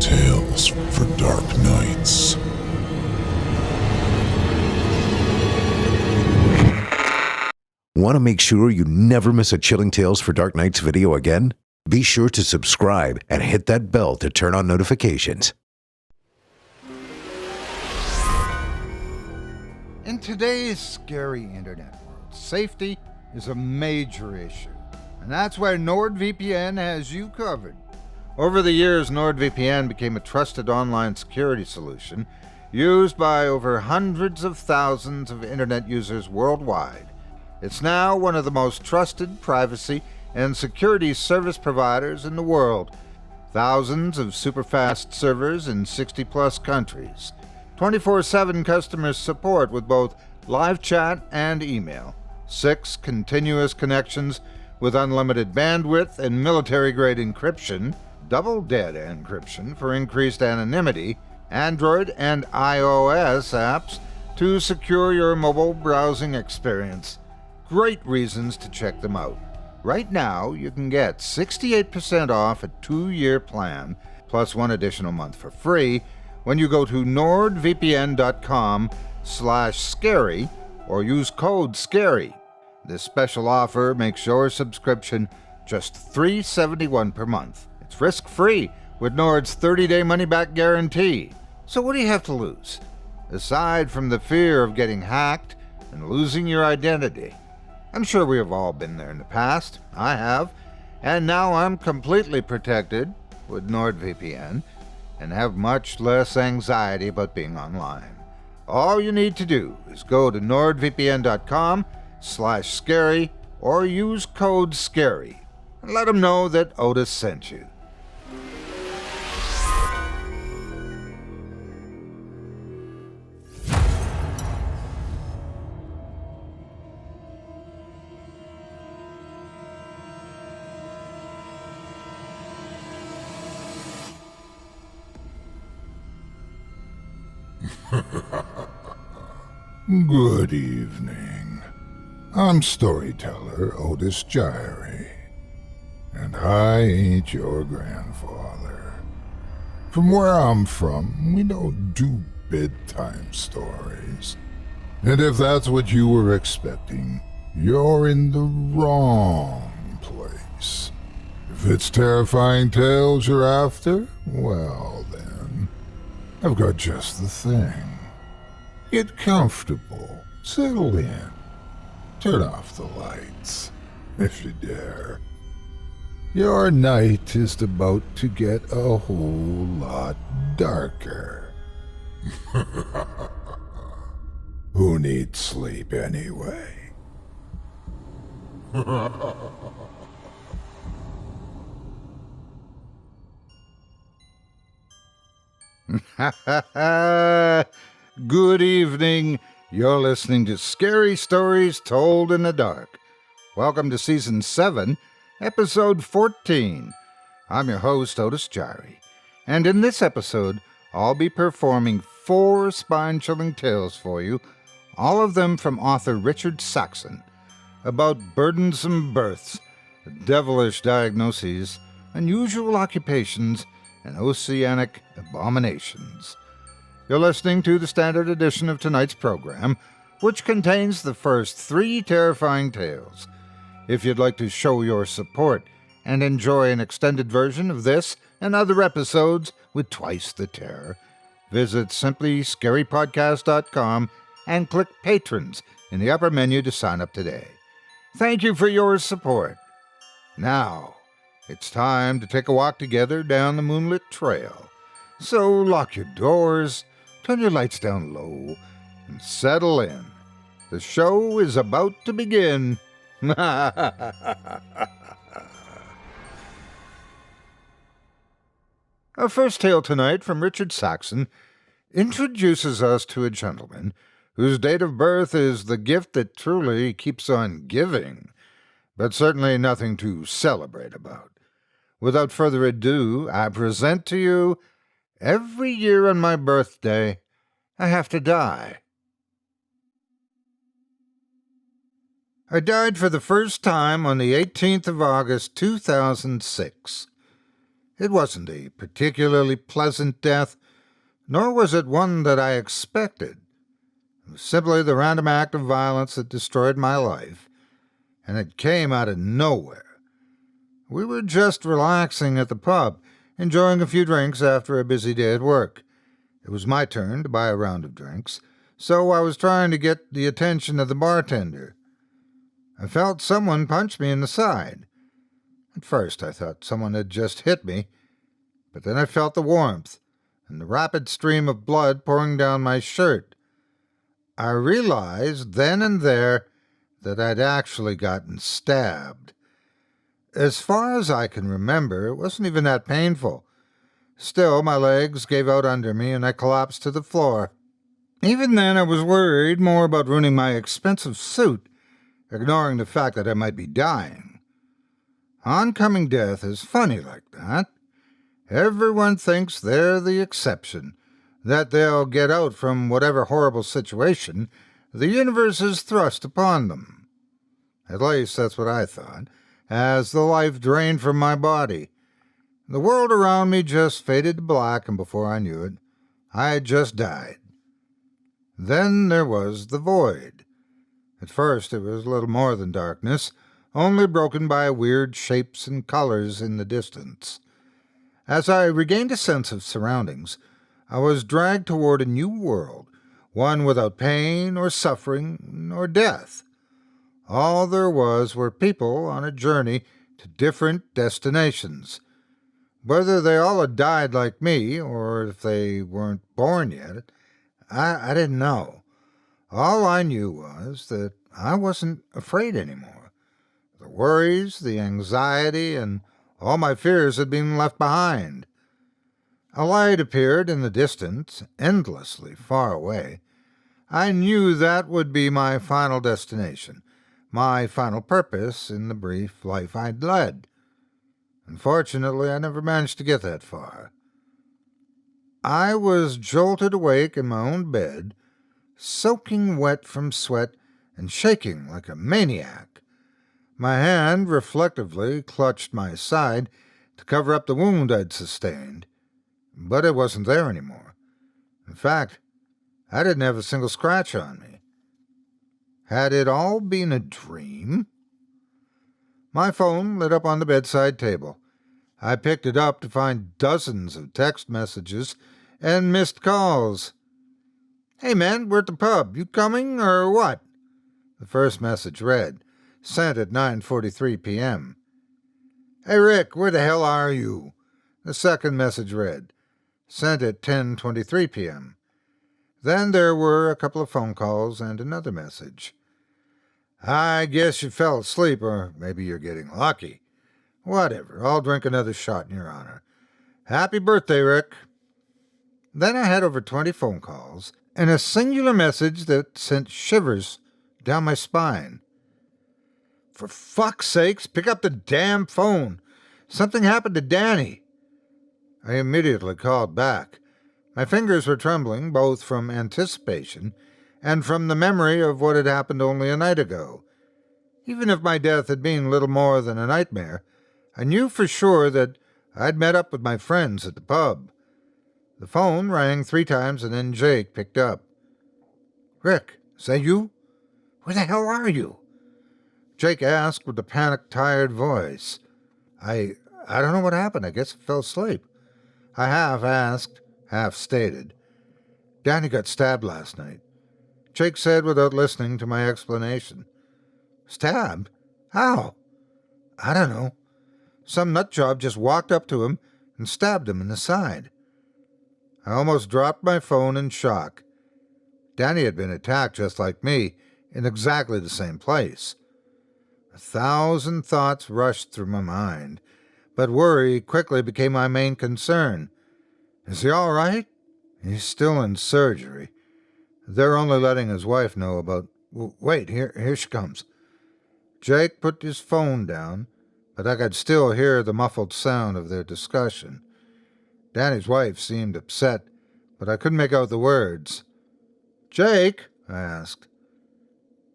Chilling tales for dark nights. Want to make sure you never miss a Chilling Tales for Dark Nights video again? Be sure to subscribe and hit that bell to turn on notifications. In today's scary internet world, safety is a major issue, and that's why NordVPN has you covered. Over the years, NordVPN became a trusted online security solution used by over hundreds of thousands of internet users worldwide. It's now one of the most trusted privacy and security service providers in the world. Thousands of super-fast servers in 60-plus countries. 24/7 customer support with both live chat and email. 6 continuous connections with unlimited bandwidth and military-grade encryption. Double dead encryption for increased anonymity. Android and iOS apps to secure your mobile browsing experience. Great reasons to check them out. Right now, you can get 68% off a 2-year plan, plus 1 additional month for free, when you go to nordvpn.com/scary or use code SCARY. This special offer makes your subscription just $3.71 per month. It's risk-free with Nord's 30-day money-back guarantee. So what do you have to lose? Aside from the fear of getting hacked and losing your identity. I'm sure we have all been there in the past. I have. And now I'm completely protected with NordVPN and have much less anxiety about being online. All you need to do is go to nordvpn.com/scary or use code SCARY and let them know that Otis sent you. Good evening. I'm storyteller Otis Jiry, and I ain't your grandfather. From where I'm from, we don't do bedtime stories. And if that's what you were expecting, you're in the wrong place. If it's terrifying tales you're after, well then, I've got just the thing. Get comfortable, settle in, turn off the lights, if you dare. Your night is about to get a whole lot darker. Who needs sleep anyway? Good evening. You're listening to Scary Stories Told in the Dark. Welcome to Season 7, Episode 14. I'm your host, Otis Jiry, and in this episode, I'll be performing 4 spine-chilling tales for you, all of them from author Richard Saxon, about burdensome births, devilish diagnoses, unusual occupations, and oceanic abominations. You're listening to the standard edition of tonight's program, which contains the first 3 terrifying tales. If you'd like to show your support and enjoy an extended version of this and other episodes with twice the terror, visit simplyscarypodcast.com and click Patrons in the upper menu to sign up today. Thank you for your support. Now, it's time to take a walk together down the moonlit trail. So lock your doors, turn your lights down low, and settle in. The show is about to begin. Our first tale tonight from Richard Saxon introduces us to a gentleman whose date of birth is the gift that truly keeps on giving, but certainly nothing to celebrate about. Without further ado, I present to you, every year on my birthday, I have to die. I died for the first time on the 18th of August, 2006. It wasn't a particularly pleasant death, nor was it one that I expected. It was simply the random act of violence that destroyed my life, and it came out of nowhere. We were just relaxing at the pub, enjoying a few drinks after a busy day at work. It was my turn to buy a round of drinks, so I was trying to get the attention of the bartender. I felt someone punch me in the side. At first I thought someone had just hit me, but then I felt the warmth and the rapid stream of blood pouring down my shirt. I realized then and there that I'd actually gotten stabbed. As far as I can remember, it wasn't even that painful. Still, my legs gave out under me and I collapsed to the floor. Even then, I was worried more about ruining my expensive suit, ignoring the fact that I might be dying. Oncoming death is funny like that. Everyone thinks they're the exception, that they'll get out from whatever horrible situation the universe has thrust upon them. At least that's what I thought, as the life drained from my body. The world around me just faded to black, and before I knew it, I had just died. Then there was the void. At first it was little more than darkness, only broken by weird shapes and colors in the distance. As I regained a sense of surroundings, I was dragged toward a new world, one without pain or suffering or death. All there was were people on a journey to different destinations. Whether they all had died like me, or if they weren't born yet, I didn't know. All I knew was that I wasn't afraid anymore. The worries, the anxiety, and all my fears had been left behind. A light appeared in the distance, endlessly far away. I knew that would be my final destination, my final purpose in the brief life I'd led. Unfortunately, I never managed to get that far. I was jolted awake in my own bed, soaking wet from sweat and shaking like a maniac. My hand reflectively clutched my side to cover up the wound I'd sustained, but it wasn't there anymore. In fact, I didn't have a single scratch on me. Had it all been a dream? My phone lit up on the bedside table. I picked it up to find dozens of text messages and missed calls. "Hey man, we're at the pub. You coming or what?" The first message read, sent at 9:43 p.m. "Hey Rick, where the hell are you?" The second message read, sent at 10:23 p.m. Then there were a couple of phone calls and another message. "I guess you fell asleep, or maybe you're getting lucky. Whatever, I'll drink another shot in your honor. Happy birthday, Rick." Then I had over 20 phone calls and a singular message that sent shivers down my spine. "For fuck's sakes, pick up the damn phone. Something happened to Danny." I immediately called back. My fingers were trembling, both from anticipation and from the memory of what had happened only a night ago. Even if my death had been little more than a nightmare, I knew for sure that I'd met up with my friends at the pub. The phone rang 3 times and then Jake picked up. "Rick, is that you? Where the hell are you?" Jake asked with a panicked, tired voice. I don't know what happened. I guess I fell asleep." I half asked, half stated. "Danny got stabbed last night," Jake said without listening to my explanation. "Stabbed? How?" "I don't know. Some nutjob just walked up to him and stabbed him in the side." I almost dropped my phone in shock. Danny had been attacked just like me, in exactly the same place. 1,000 thoughts rushed through my mind, but worry quickly became my main concern. Is he all right? He's still in surgery. They're only letting his wife know about... Wait, here she comes. Jake put his phone down, but I could still hear the muffled sound of their discussion. Danny's wife seemed upset, but I couldn't make out the words. "Jake?" I asked.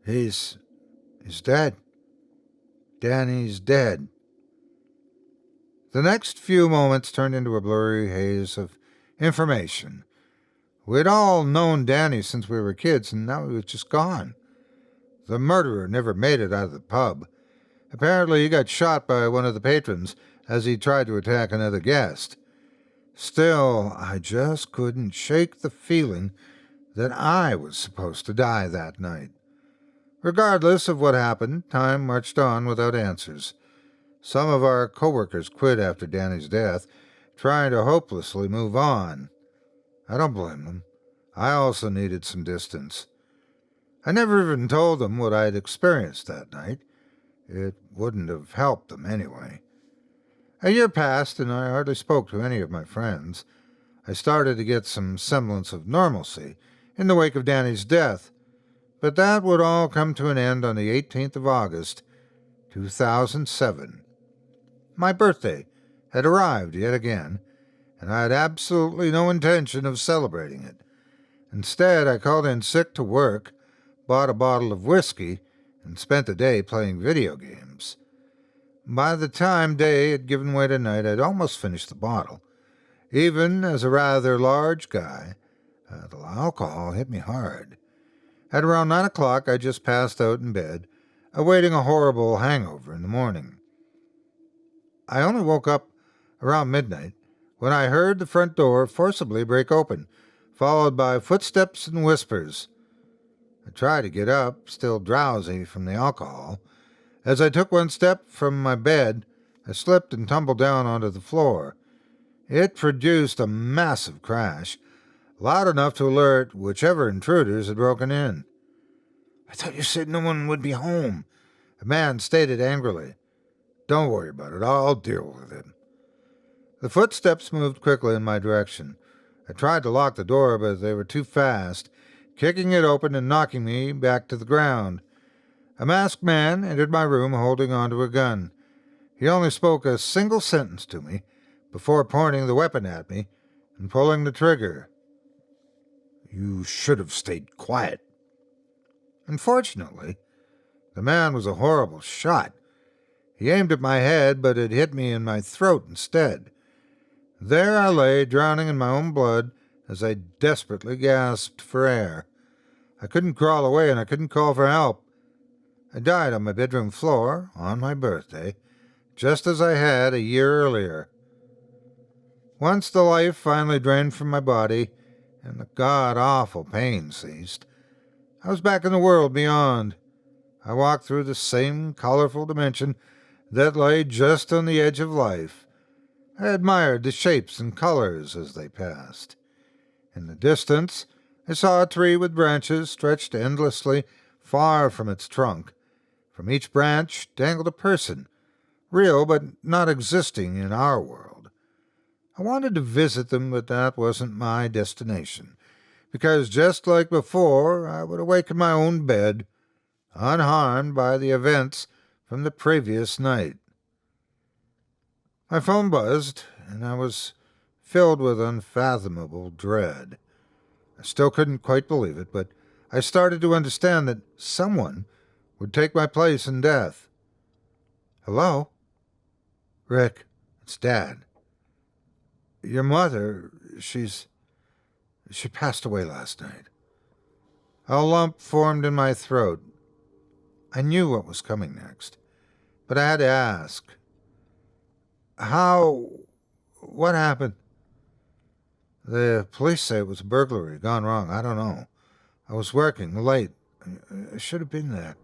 He's dead. Danny's dead." The next few moments turned into a blurry haze of information. We'd all known Danny since we were kids, and now he was just gone. The murderer never made it out of the pub. Apparently he got shot by one of the patrons as he tried to attack another guest. Still, I just couldn't shake the feeling that I was supposed to die that night. Regardless of what happened, time marched on without answers. Some of our coworkers quit after Danny's death, trying to hopelessly move on. I don't blame them. I also needed some distance. I never even told them what I had experienced that night. It wouldn't have helped them anyway. A year passed, and I hardly spoke to any of my friends. I started to get some semblance of normalcy in the wake of Danny's death, but that would all come to an end on the 18th of August, 2007. My birthday had arrived yet again, and I had absolutely no intention of celebrating it. Instead, I called in sick to work, bought a bottle of whiskey, and spent the day playing video games. By the time day had given way to night, I'd almost finished the bottle. Even as a rather large guy, the alcohol hit me hard. At around 9 o'clock, I just passed out in bed, awaiting a horrible hangover in the morning. I only woke up around midnight when I heard the front door forcibly break open, followed by footsteps and whispers. I tried to get up, still drowsy from the alcohol. As I took one step from my bed, I slipped and tumbled down onto the floor. It produced a massive crash, loud enough to alert whichever intruders had broken in. "I thought you said no one would be home," a man stated angrily. "Don't worry about it. I'll deal with it." The footsteps moved quickly in my direction. I tried to lock the door, but they were too fast, kicking it open and knocking me back to the ground. A masked man entered my room holding onto a gun. He only spoke a single sentence to me before pointing the weapon at me and pulling the trigger. "You should have stayed quiet." Unfortunately, the man was a horrible shot. He aimed at my head, but it hit me in my throat instead. There I lay, drowning in my own blood as I desperately gasped for air. I couldn't crawl away, and I couldn't call for help. I died on my bedroom floor, on my birthday, just as I had a year earlier. Once the life finally drained from my body, and the god-awful pain ceased, I was back in the world beyond. I walked through the same colorful dimension that lay just on the edge of life. I admired the shapes and colors as they passed. In the distance, I saw a tree with branches stretched endlessly far from its trunk. From each branch dangled a person, real but not existing in our world. I wanted to visit them, but that wasn't my destination, because just like before, I would awake in my own bed, unharmed by the events from the previous night. My phone buzzed, and I was filled with unfathomable dread. I still couldn't quite believe it, but I started to understand that someone would take my place in death. "Hello?" "Rick, it's Dad. Your mother, she passed away last night." A lump formed in my throat. I knew what was coming next, but I had to ask. What happened?" "The police say it was a burglary gone wrong. I don't know. I was working late. I should have been there."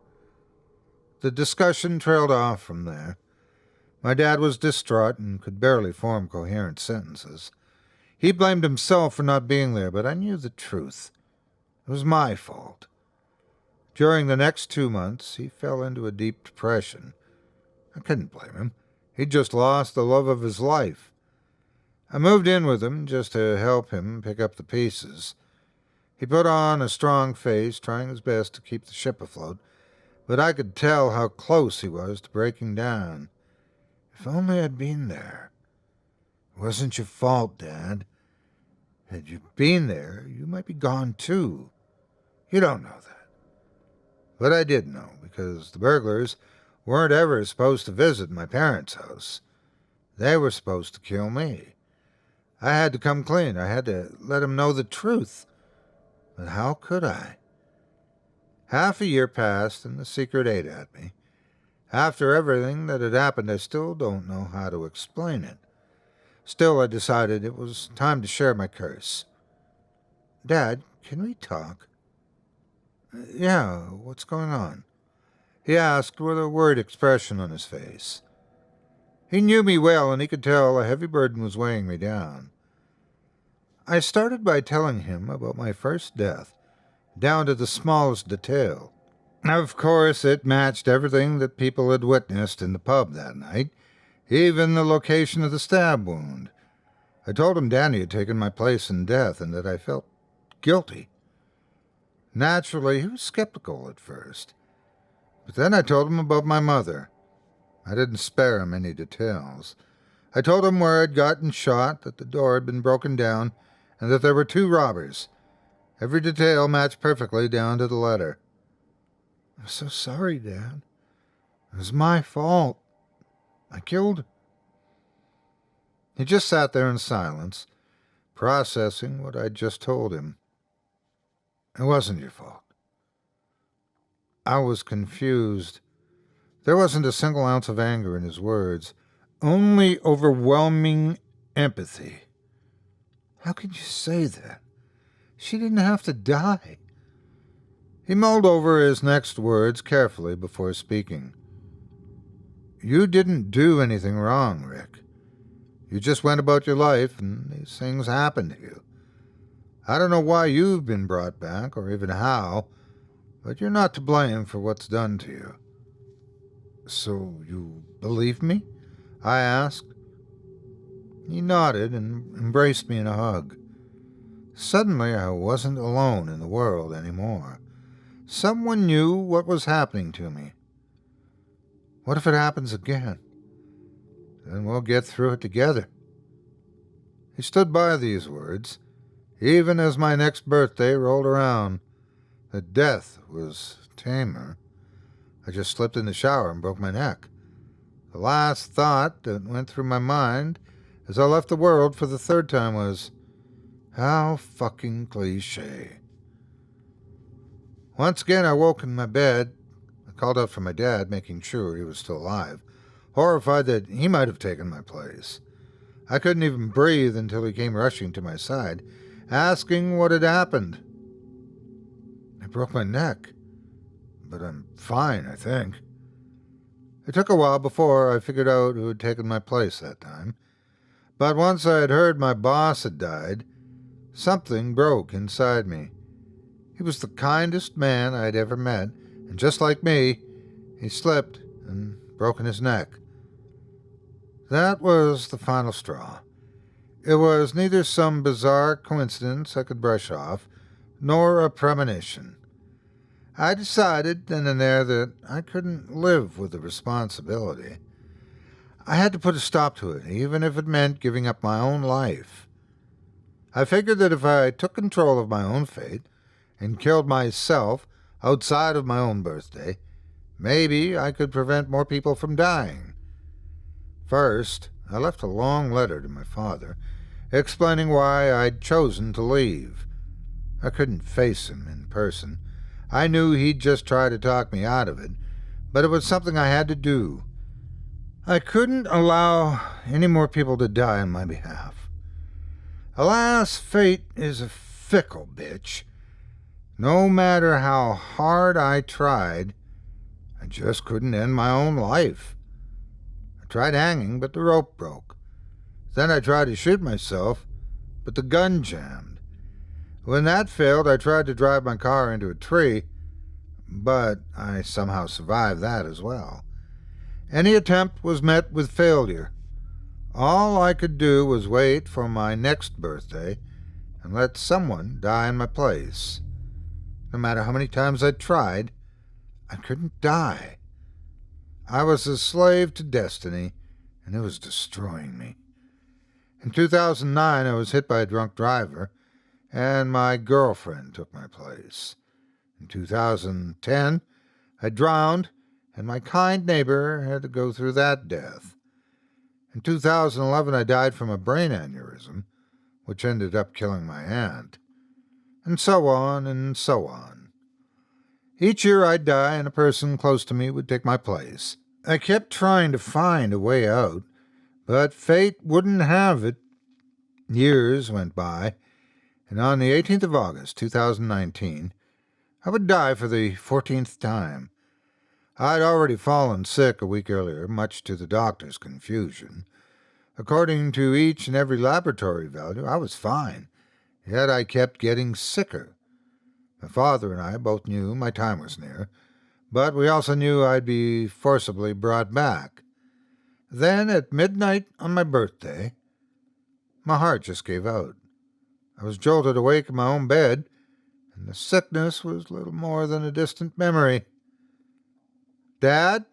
The discussion trailed off from there. My dad was distraught and could barely form coherent sentences. He blamed himself for not being there, but I knew the truth. It was my fault. During the next 2 months, he fell into a deep depression. I couldn't blame him. He'd just lost the love of his life. I moved in with him just to help him pick up the pieces. He put on a strong face, trying his best to keep the ship afloat, but I could tell how close he was to breaking down. If only I'd been there. "It wasn't your fault, Dad. Had you been there, you might be gone too. You don't know that." But I did know, because the burglars weren't ever supposed to visit my parents' house. They were supposed to kill me. I had to come clean. I had to let them know the truth. But how could I? Half a year passed, and the secret ate at me. After everything that had happened, I still don't know how to explain it. Still, I decided it was time to share my curse. Dad, can we talk? Yeah, what's going on? He asked with a worried expression on his face. He knew me well, and he could tell a heavy burden was weighing me down. I started by telling him about my first death, down to the smallest detail. Of course, it matched everything that people had witnessed in the pub that night, even the location of the stab wound. I told him Danny had taken my place in death and that I felt guilty. Naturally, he was skeptical at first. But then I told him about my mother. I didn't spare him any details. I told him where I'd gotten shot, that the door had been broken down, and that there were 2 robbers. Every detail matched perfectly down to the letter. I'm so sorry, Dad. It was my fault. I killed her. He just sat there in silence, processing what I'd just told him. It wasn't your fault. I was confused. There wasn't a single ounce of anger in his words, only overwhelming empathy. How could you say that? She didn't have to die. He mulled over his next words carefully before speaking. You didn't do anything wrong, Rick. You just went about your life, and these things happened to you. I don't know why you've been brought back, or even how, but you're not to blame for what's done to you. So you believe me? I asked. He nodded and embraced me in a hug. Suddenly I wasn't alone in the world anymore. Someone knew what was happening to me. What if it happens again? Then we'll get through it together. He stood by these words, even as my next birthday rolled around. That death was tamer. I just slipped in the shower and broke my neck. The last thought that went through my mind as I left the world for the 3rd time was, how fucking cliche. Once again I woke in my bed. I called out for my dad, making sure he was still alive, horrified that he might have taken my place. I couldn't even breathe until he came rushing to my side, asking what had happened. I broke my neck, but I'm fine, I think. It took a while before I figured out who had taken my place that time, but once I had heard my boss had died, something broke inside me. He was the kindest man I'd ever met, and just like me, he slipped and broken his neck. That was the final straw. It was neither some bizarre coincidence I could brush off, nor a premonition. I decided then and there that I couldn't live with the responsibility. I had to put a stop to it, even if it meant giving up my own life. I figured that if I took control of my own fate and killed myself outside of my own birthday, maybe I could prevent more people from dying. First, I left a long letter to my father, explaining why I'd chosen to leave. I couldn't face him in person. I knew he'd just try to talk me out of it, but it was something I had to do. I couldn't allow any more people to die on my behalf. Alas, fate is a fickle bitch. No matter how hard I tried, I just couldn't end my own life. I tried hanging, but the rope broke. Then I tried to shoot myself, but the gun jammed. When that failed, I tried to drive my car into a tree, but I somehow survived that as well. Any attempt was met with failure. All I could do was wait for my next birthday and let someone die in my place. No matter how many times I tried, I couldn't die. I was a slave to destiny, and it was destroying me. In 2009, I was hit by a drunk driver, and my girlfriend took my place. In 2010, I drowned, and my kind neighbor had to go through that death. In 2011, I died from a brain aneurysm, which ended up killing my aunt. And so on and so on. Each year I'd die and a person close to me would take my place. I kept trying to find a way out, but fate wouldn't have it. Years went by, and on the 18th of August, 2019, I would die for the 14th time. I'd already fallen sick a week earlier, much to the doctor's confusion. According to each and every laboratory value, I was fine, yet I kept getting sicker. My father and I both knew my time was near, but we also knew I'd be forcibly brought back. Then, at midnight on my birthday, my heart just gave out. I was jolted awake in my own bed, and the sickness was little more than a distant memory. "Dad?"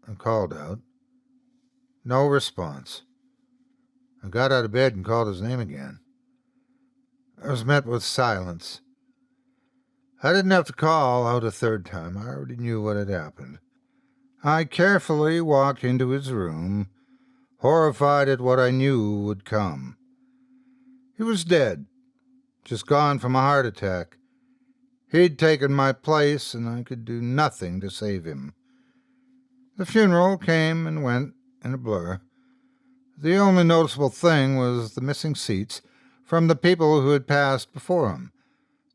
I called out. No response. I got out of bed and called his name again. I was met with silence. I didn't have to call out a third time. I already knew what had happened. I carefully walked into his room, horrified at what I knew would come. He was dead, just gone from a heart attack. He'd taken my place, and I could do nothing to save him. The funeral came and went in a blur. The only noticeable thing was the missing seats from the people who had passed before him.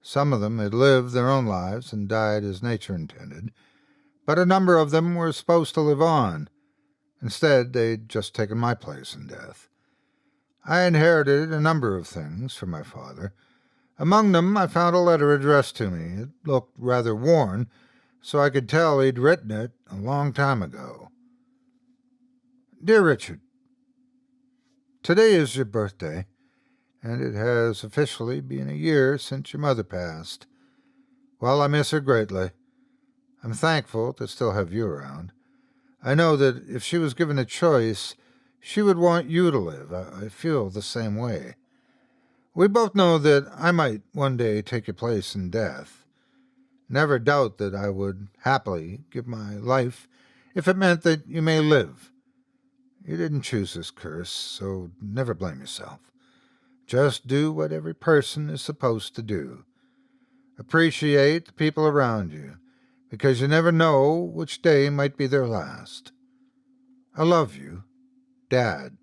Some of them had lived their own lives and died as nature intended, but a number of them were supposed to live on. Instead, they'd just taken my place in death. I inherited a number of things from my father. Among them, I found a letter addressed to me. It looked rather worn, so I could tell he'd written it a long time ago. "Dear Richard, today is your birthday, and it has officially been a year since your mother passed. While I miss her greatly, I'm thankful to still have you around. I know that if she was given a choice, she would want you to live. I feel the same way. We both know that I might one day take your place in death. Never doubt that I would happily give my life if it meant that you may live. You didn't choose this curse, so never blame yourself. Just do what every person is supposed to do. Appreciate the people around you, because you never know which day might be their last. I love you, Dad."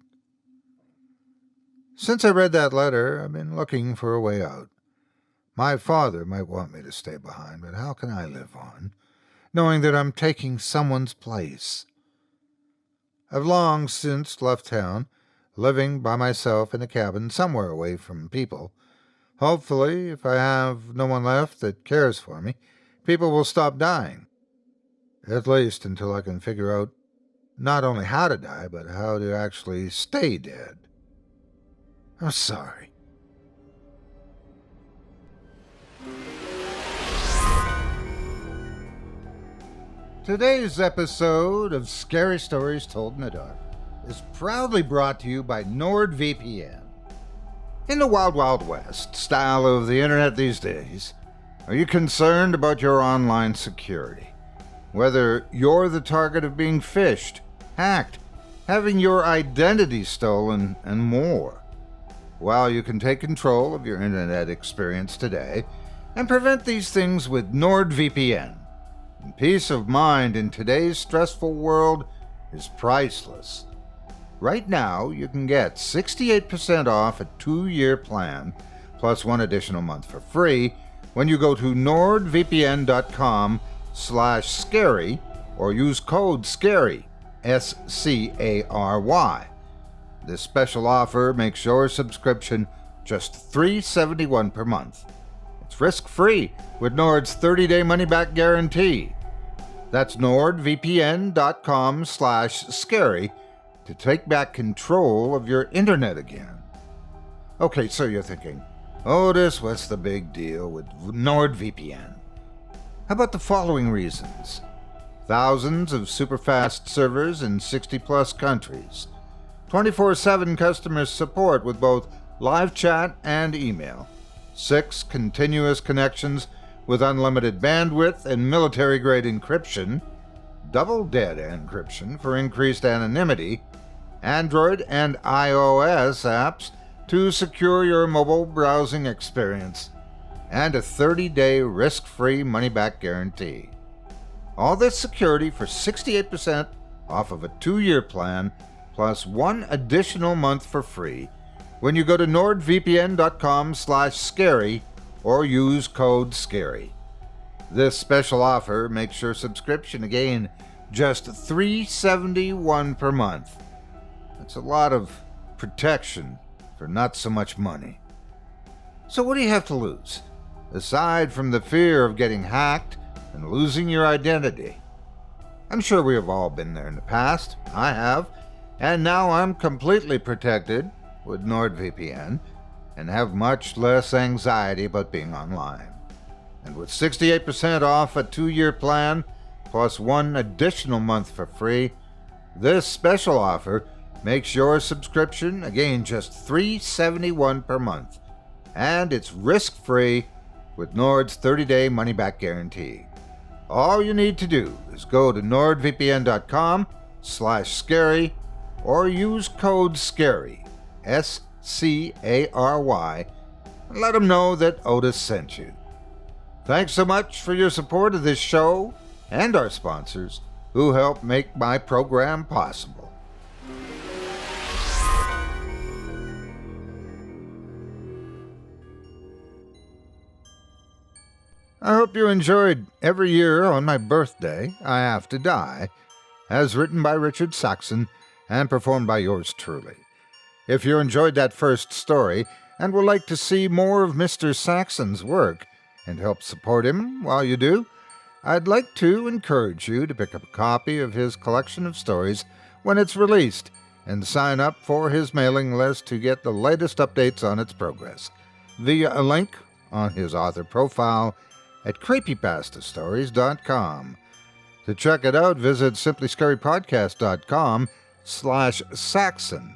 Since I read that letter, I've been looking for a way out. My father might want me to stay behind, but how can I live on, knowing that I'm taking someone's place? I've long since left town, living by myself in a cabin somewhere away from people. Hopefully, if I have no one left that cares for me, people will stop dying. At least until I can figure out not only how to die, but how to actually stay dead. I'm sorry. Today's episode of Scary Stories Told in the Dark is proudly brought to you by NordVPN. In the Wild Wild West style of the internet these days, are you concerned about your online security? Whether you're the target of being phished, hacked, having your identity stolen, and more. Well, you can take control of your internet experience today and prevent these things with NordVPN. And peace of mind in today's stressful world is priceless. Right now, you can get 68% off a 2-year plan, plus one additional month for free, when you go to nordvpn.com/scary or use code SCARY, SCARY. This special offer makes your subscription just $3.71 per month. It's risk-free with Nord's 30-day money-back guarantee. That's nordvpn.com/scary to take back control of your internet again. Okay, so you're thinking, Otis, what's the big deal with NordVPN? How about the following reasons? Thousands of super-fast servers in 60-plus countries. 24/7 customer support with both live chat and email. 6 continuous connections with unlimited bandwidth and military-grade encryption. Double dead encryption for increased anonymity. Android and iOS apps to secure your mobile browsing experience, and a 30-day risk-free money-back guarantee. All this security for 68% off of a 2-year plan, plus 1 additional month for free when you go to nordvpn.com/scary or use code SCARY. This special offer makes your subscription, again, just $371 per month. That's a lot of protection for not so much money. So what do you have to lose, aside from the fear of getting hacked and losing your identity? I'm sure we have all been there in the past. I have. And now I'm completely protected with NordVPN and have much less anxiety about being online. And with 68% off a 2-year plan, plus 1 additional month for free, this special offer makes your subscription, again, just $371 per month. And it's risk-free with Nord's 30-day money-back guarantee. All you need to do is go to nordvpn.com/scary or use code SCARY, SCARY, and let them know that Otis sent you. Thanks so much for your support of this show and our sponsors who help make my program possible. I hope you enjoyed Every Year on My Birthday, I Have to Die, as written by Richard Saxon and performed by yours truly. If you enjoyed that first story and would like to see more of Mr. Saxon's work and help support him while you do, I'd like to encourage you to pick up a copy of his collection of stories when it's released and sign up for his mailing list to get the latest updates on its progress via a link on his author profile at creepypastastories.com. To check it out, visit simplyscarypodcast.com/Saxon.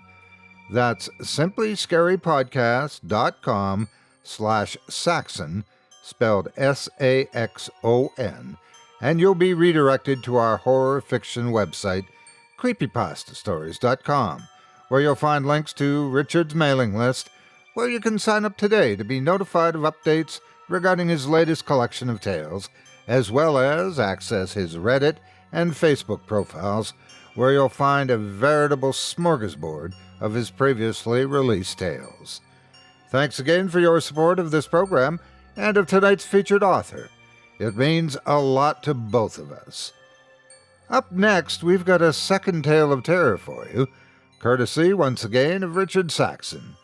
That's simplyscarypodcast.com/Saxon, spelled SAXON, and you'll be redirected to our horror fiction website, creepypastastories.com, where you'll find links to Richard's mailing list, where you can sign up today to be notified of updates regarding his latest collection of tales, as well as access his Reddit and Facebook profiles, where you'll find a veritable smorgasbord of his previously released tales. Thanks again for your support of this program and of tonight's featured author. It means a lot to both of us. Up next, we've got a second tale of terror for you, courtesy, once again, of Richard Saxon.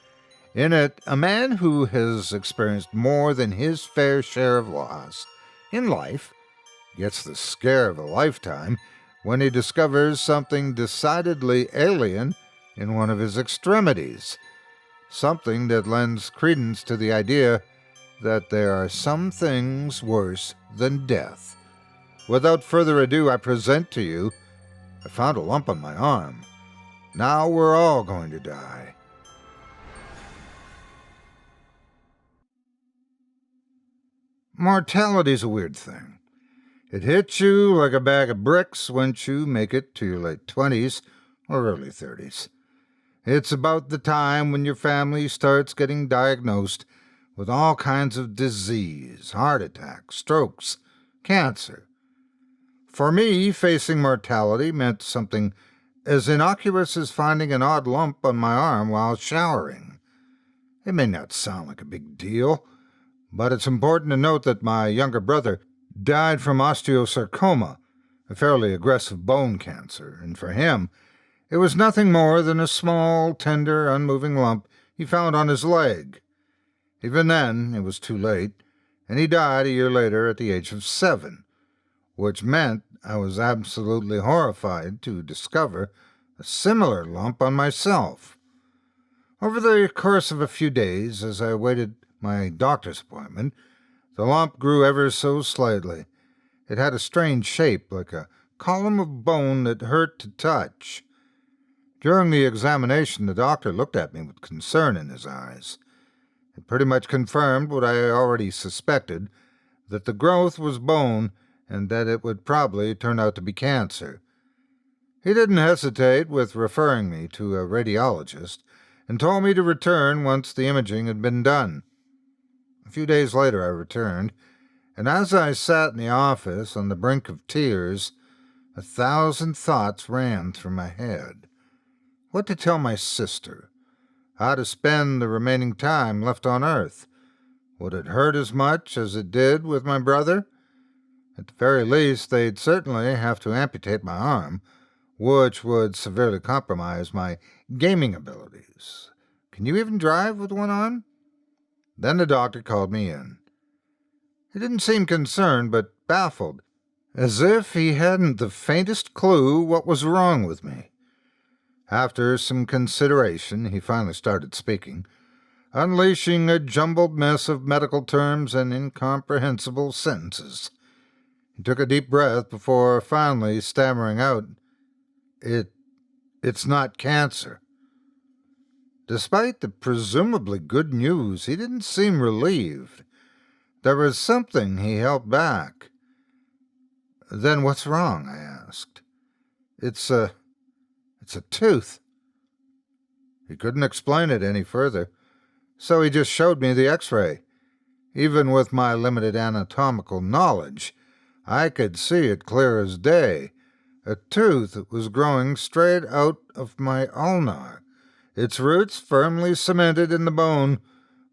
In it, a man who has experienced more than his fair share of loss in life gets the scare of a lifetime when he discovers something decidedly alien in one of his extremities, something that lends credence to the idea that there are some things worse than death. Without further ado, I present to you, I found a lump on my arm. Now we're all going to die. Mortality's a weird thing. It hits you like a bag of bricks once you make it to your late 20s or early 30s. It's about the time when your family starts getting diagnosed with all kinds of disease, heart attacks, strokes, cancer. For me, facing mortality meant something as innocuous as finding an odd lump on my arm while showering. It may not sound like a big deal, but it's important to note that my younger brother died from osteosarcoma, a fairly aggressive bone cancer, and for him, it was nothing more than a small, tender, unmoving lump he found on his leg. Even then, it was too late, and he died a year later at the age of 7, which meant I was absolutely horrified to discover a similar lump on myself. Over the course of a few days, as I waited my doctor's appointment, the lump grew ever so slightly. It had a strange shape, like a column of bone that hurt to touch. During the examination, the doctor looked at me with concern in his eyes. It pretty much confirmed what I already suspected, that the growth was bone and that it would probably turn out to be cancer. He didn't hesitate with referring me to a radiologist and told me to return once the imaging had been done. A few days later I returned, and as I sat in the office on the brink of tears, 1,000 thoughts ran through my head. What to tell my sister? How to spend the remaining time left on Earth? Would it hurt as much as it did with my brother? At the very least, they'd certainly have to amputate my arm, which would severely compromise my gaming abilities. Can you even drive with one arm? Then the doctor called me in. He didn't seem concerned, but baffled, as if he hadn't the faintest clue what was wrong with me. After some consideration, he finally started speaking, unleashing a jumbled mess of medical terms and incomprehensible sentences. He took a deep breath before finally stammering out, It's not cancer." Despite the presumably good news, he didn't seem relieved. There was something he held back. "Then what's wrong?" I asked. It's a tooth." He couldn't explain it any further, so he just showed me the x-ray. Even with my limited anatomical knowledge, I could see it clear as day. A tooth was growing straight out of my ulnar, its roots firmly cemented in the bone,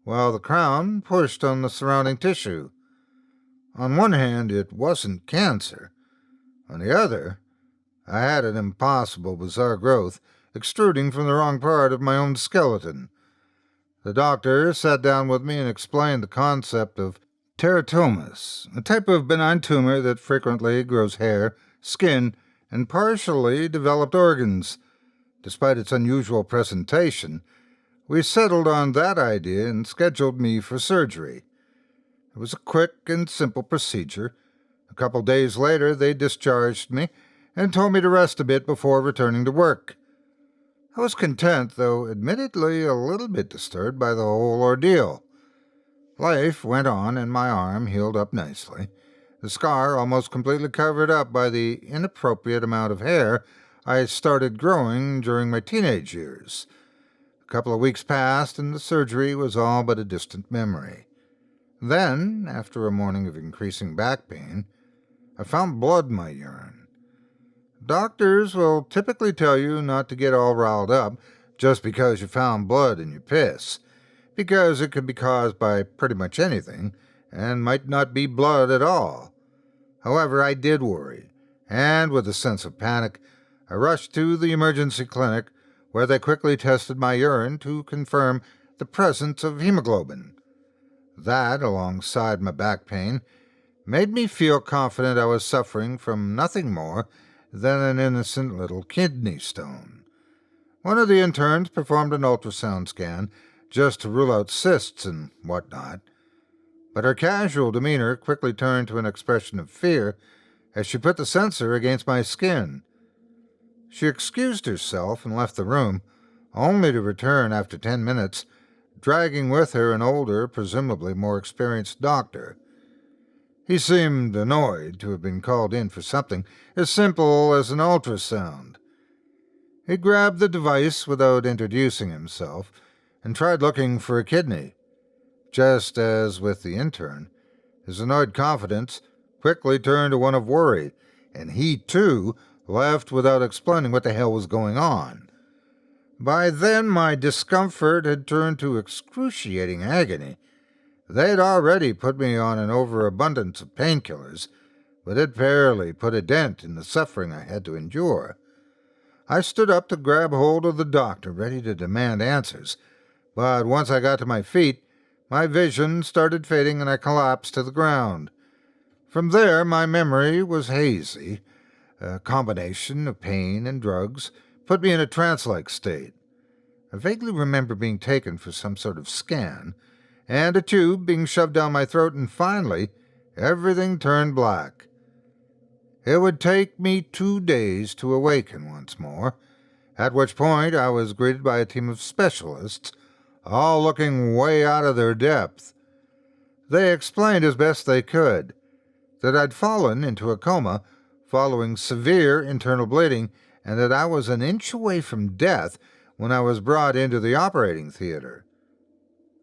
while the crown pushed on the surrounding tissue. On one hand, it wasn't cancer. On the other, I had an impossible, bizarre growth extruding from the wrong part of my own skeleton. The doctor sat down with me and explained the concept of teratomas, a type of benign tumor that frequently grows hair, skin, and partially developed organs. Despite its unusual presentation, we settled on that idea and scheduled me for surgery. It was a quick and simple procedure. A couple days later, they discharged me and told me to rest a bit before returning to work. I was content, though admittedly a little bit disturbed by the whole ordeal. Life went on, and my arm healed up nicely, the scar almost completely covered up by the inappropriate amount of hair I started growing during my teenage years. A couple of weeks passed, and the surgery was all but a distant memory. Then, after a morning of increasing back pain, I found blood in my urine. Doctors will typically tell you not to get all riled up just because you found blood in your piss, because it could be caused by pretty much anything, and might not be blood at all. However, I did worry, and with a sense of panic, I rushed to the emergency clinic, where they quickly tested my urine to confirm the presence of hemoglobin. That, alongside my back pain, made me feel confident I was suffering from nothing more than an innocent little kidney stone. One of the interns performed an ultrasound scan just to rule out cysts and whatnot, but her casual demeanor quickly turned to an expression of fear as she put the sensor against my skin. She excused herself and left the room, only to return after 10 minutes, dragging with her an older, presumably more experienced doctor. He seemed annoyed to have been called in for something as simple as an ultrasound. He grabbed the device without introducing himself and tried looking for a kidney. Just as with the intern, his annoyed confidence quickly turned to one of worry, and he, too, left without explaining what the hell was going on. By then, my discomfort had turned to excruciating agony. They'd already put me on an overabundance of painkillers, but it barely put a dent in the suffering I had to endure. I stood up to grab hold of the doctor, ready to demand answers, but once I got to my feet, my vision started fading and I collapsed to the ground. From there, my memory was hazy. A combination of pain and drugs put me in a trance-like state. I vaguely remember being taken for some sort of scan, and a tube being shoved down my throat, and finally, everything turned black. It would take me 2 days to awaken once more, at which point I was greeted by a team of specialists, all looking way out of their depth. They explained as best they could that I'd fallen into a coma following severe internal bleeding and that I was an inch away from death when I was brought into the operating theater.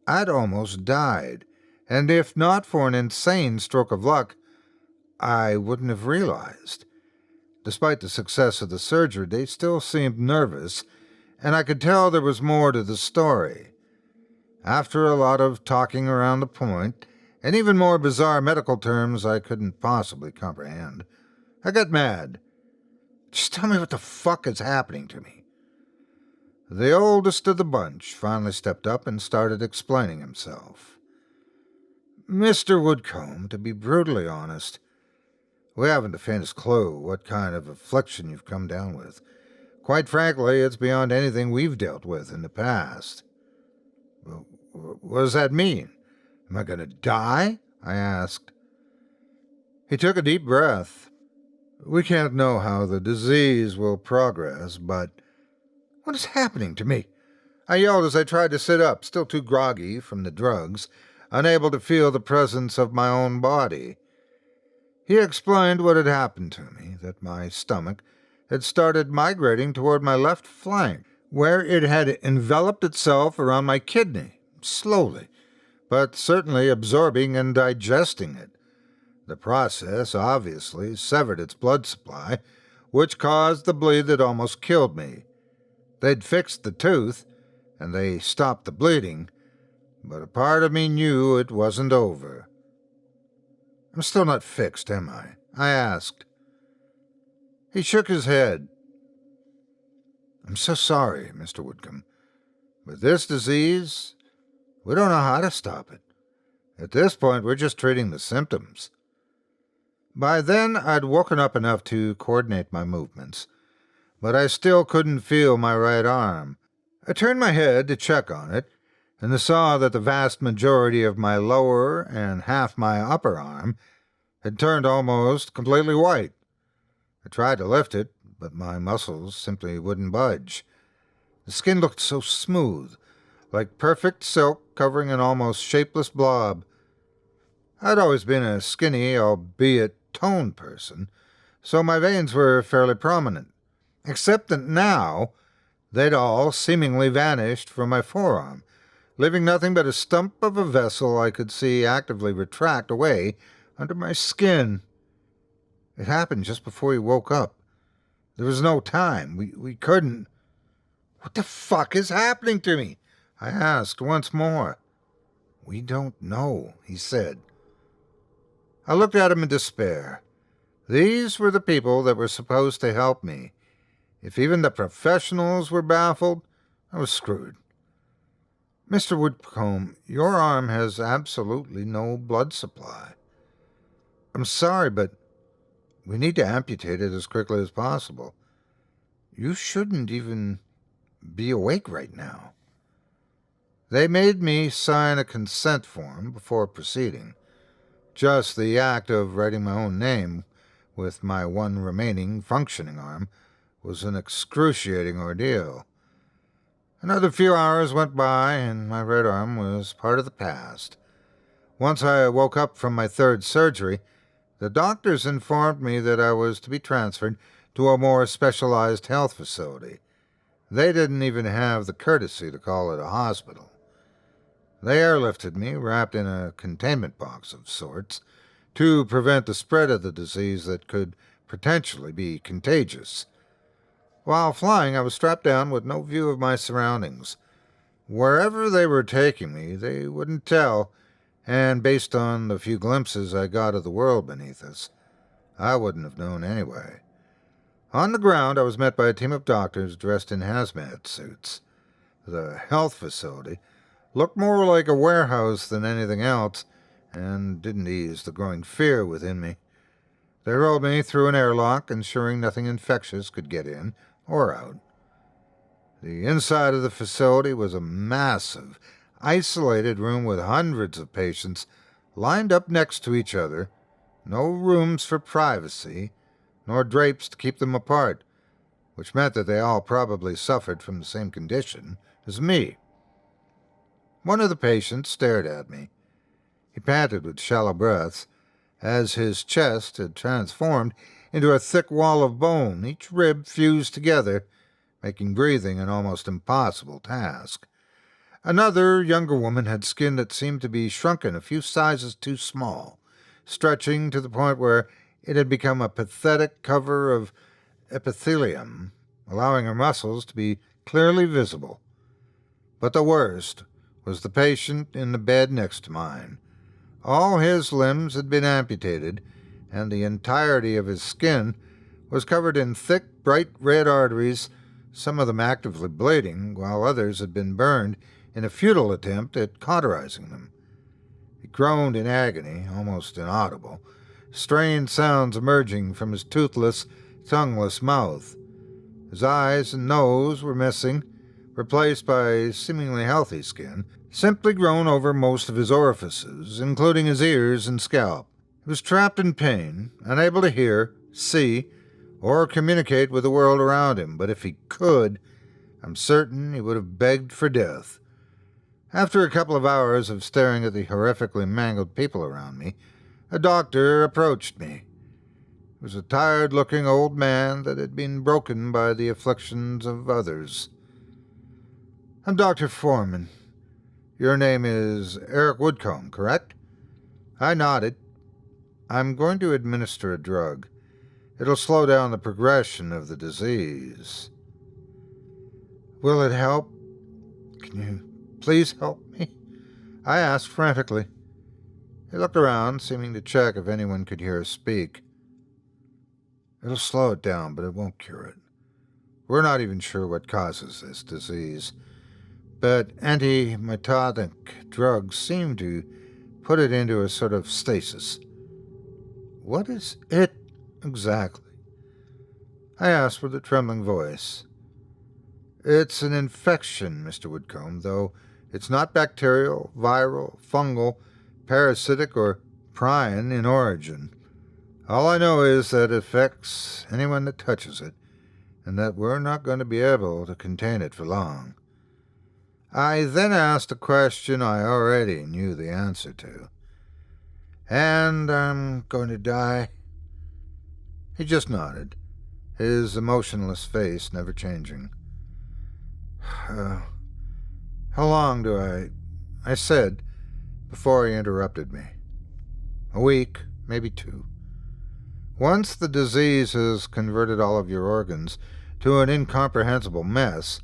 I'd almost died, and if not for an insane stroke of luck, I wouldn't have realized. Despite the success of the surgery, they still seemed nervous, and I could tell there was more to the story. After a lot of talking around the point, and even more bizarre medical terms I couldn't possibly comprehend, I got mad. Just tell me what the fuck is happening to me. The oldest of the bunch finally stepped up and started explaining himself. Mr. Woodcomb, to be brutally honest, we haven't the faintest clue what kind of affliction you've come down with. Quite frankly, it's beyond anything we've dealt with in the past. What does that mean? Am I going to die? I asked. He took a deep breath. We can't know how the disease will progress, but what is happening to me? I yelled as I tried to sit up, still too groggy from the drugs, unable to feel the presence of my own body. He explained what had happened to me, that my stomach had started migrating toward my left flank, where it had enveloped itself around my kidney, slowly, but certainly absorbing and digesting it. The process obviously severed its blood supply, which caused the bleed that almost killed me. They'd fixed the tooth, and they stopped the bleeding, but a part of me knew it wasn't over. I'm still not fixed, am I? I asked. He shook his head. I'm so sorry, Mr. Woodcomb. With this disease, we don't know how to stop it. At this point, we're just treating the symptoms. By then, I'd woken up enough to coordinate my movements, but I still couldn't feel my right arm. I turned my head to check on it, and I saw that the vast majority of my lower and half my upper arm had turned almost completely white. I tried to lift it, but my muscles simply wouldn't budge. The skin looked so smooth, like perfect silk covering an almost shapeless blob. I'd always been a skinny, albeit toned person, so my veins were fairly prominent, except that now they'd all seemingly vanished from my forearm, leaving nothing but a stump of a vessel I could see actively retract away under my skin. It happened just before he woke up. There was no time. We couldn't... What the fuck is happening to me? I asked once more. We don't know, he said. I looked at him in despair. These were the people that were supposed to help me. If even the professionals were baffled, I was screwed. Mr. Woodcomb, your arm has absolutely no blood supply. I'm sorry, but we need to amputate it as quickly as possible. You shouldn't even be awake right now. They made me sign a consent form before proceeding. Just the act of writing my own name with my one remaining functioning arm was an excruciating ordeal. Another few hours went by, and my right arm was part of the past. Once I woke up from my third surgery, the doctors informed me that I was to be transferred to a more specialized health facility. They didn't even have the courtesy to call it a hospital. They airlifted me, wrapped in a containment box of sorts, to prevent the spread of the disease that could potentially be contagious. While flying, I was strapped down with no view of my surroundings. Wherever they were taking me, they wouldn't tell, and based on the few glimpses I got of the world beneath us, I wouldn't have known anyway. On the ground, I was met by a team of doctors dressed in hazmat suits. The health facility looked more like a warehouse than anything else, and didn't ease the growing fear within me. They rolled me through an airlock, ensuring nothing infectious could get in or out. The inside of the facility was a massive, isolated room with hundreds of patients lined up next to each other, no rooms for privacy, nor drapes to keep them apart, which meant that they all probably suffered from the same condition as me. One of the patients stared at me. He panted with shallow breaths, as his chest had transformed into a thick wall of bone, each rib fused together, making breathing an almost impossible task. Another, younger woman had skin that seemed to be shrunken a few sizes too small, stretching to the point where it had become a pathetic cover of epithelium, allowing her muscles to be clearly visible. But the worst was the patient in the bed next to mine. All his limbs had been amputated, and the entirety of his skin was covered in thick, bright red arteries, some of them actively bleeding, while others had been burned in a futile attempt at cauterizing them. He groaned in agony, almost inaudible, strained sounds emerging from his toothless, tongueless mouth. His eyes and nose were missing, replaced by seemingly healthy skin, simply grown over most of his orifices, including his ears and scalp. He was trapped in pain, unable to hear, see, or communicate with the world around him, but if he could, I'm certain he would have begged for death. After a couple of hours of staring at the horrifically mangled people around me, a doctor approached me. He was a tired-looking old man that had been broken by the afflictions of others. "I'm Dr. Foreman. Your name is Eric Woodcomb, correct?" I nodded. "I'm going to administer a drug. It'll slow down the progression of the disease." "Will it help? Can you please help me?" I asked frantically. He looked around, seeming to check if anyone could hear us speak. "It'll slow it down, but it won't cure it. We're not even sure what causes this disease, but antimitotic drugs seem to put it into a sort of stasis." "What is it exactly?" I asked with a trembling voice. "It's an infection, Mr. Woodcomb, though it's not bacterial, viral, fungal, parasitic, or prion in origin. All I know is that it affects anyone that touches it, and that we're not going to be able to contain it for long." I then asked a question I already knew the answer to. "And I'm going to die?" He just nodded, his emotionless face never changing. How long do I said, before he interrupted me. "A week, maybe 2. Once the disease has converted all of your organs to an incomprehensible mess,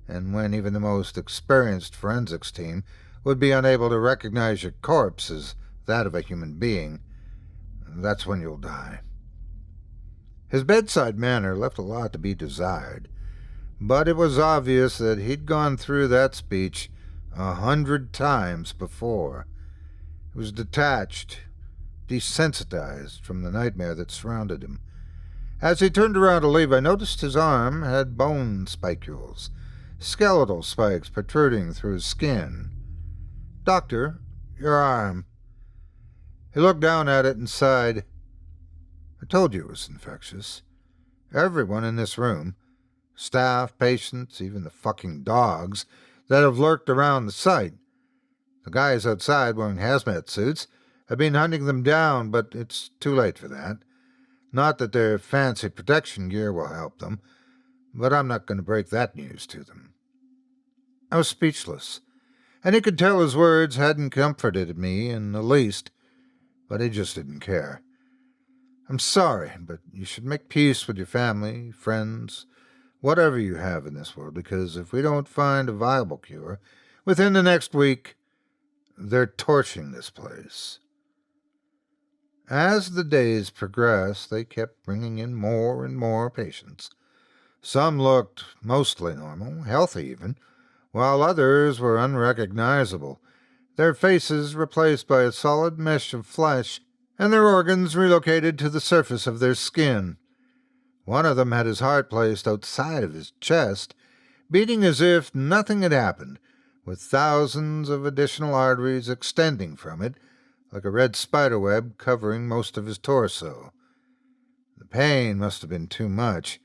and when even the most experienced forensics team would be unable to recognize your corpse as that of a human being, that's when you'll die." His bedside manner left a lot to be desired, but it was obvious that he'd gone through that speech 100 times before. He was detached, desensitized from the nightmare that surrounded him. As he turned around to leave, I noticed his arm had bone spicules, skeletal spikes protruding through his skin. "Doctor, your arm." He looked down at it and sighed. "I told you it was infectious. Everyone in this room, staff, patients, even the fucking dogs that have lurked around the site. The guys outside wearing hazmat suits have been hunting them down, but it's too late for that. Not that their fancy protection gear will help them, but I'm not going to break that news to them." I was speechless, and he could tell his words hadn't comforted me in the least, but he just didn't care. "I'm sorry, but you should make peace with your family, friends, whatever you have in this world, because if we don't find a viable cure within the next week, they're torching this place." As the days progressed, they kept bringing in more and more patients. Some looked mostly normal, healthy even, while others were unrecognizable, their faces replaced by a solid mesh of flesh and their organs relocated to the surface of their skin. One of them had his heart placed outside of his chest, beating as if nothing had happened, with thousands of additional arteries extending from it, like a red spiderweb covering most of his torso. The pain must have been too much,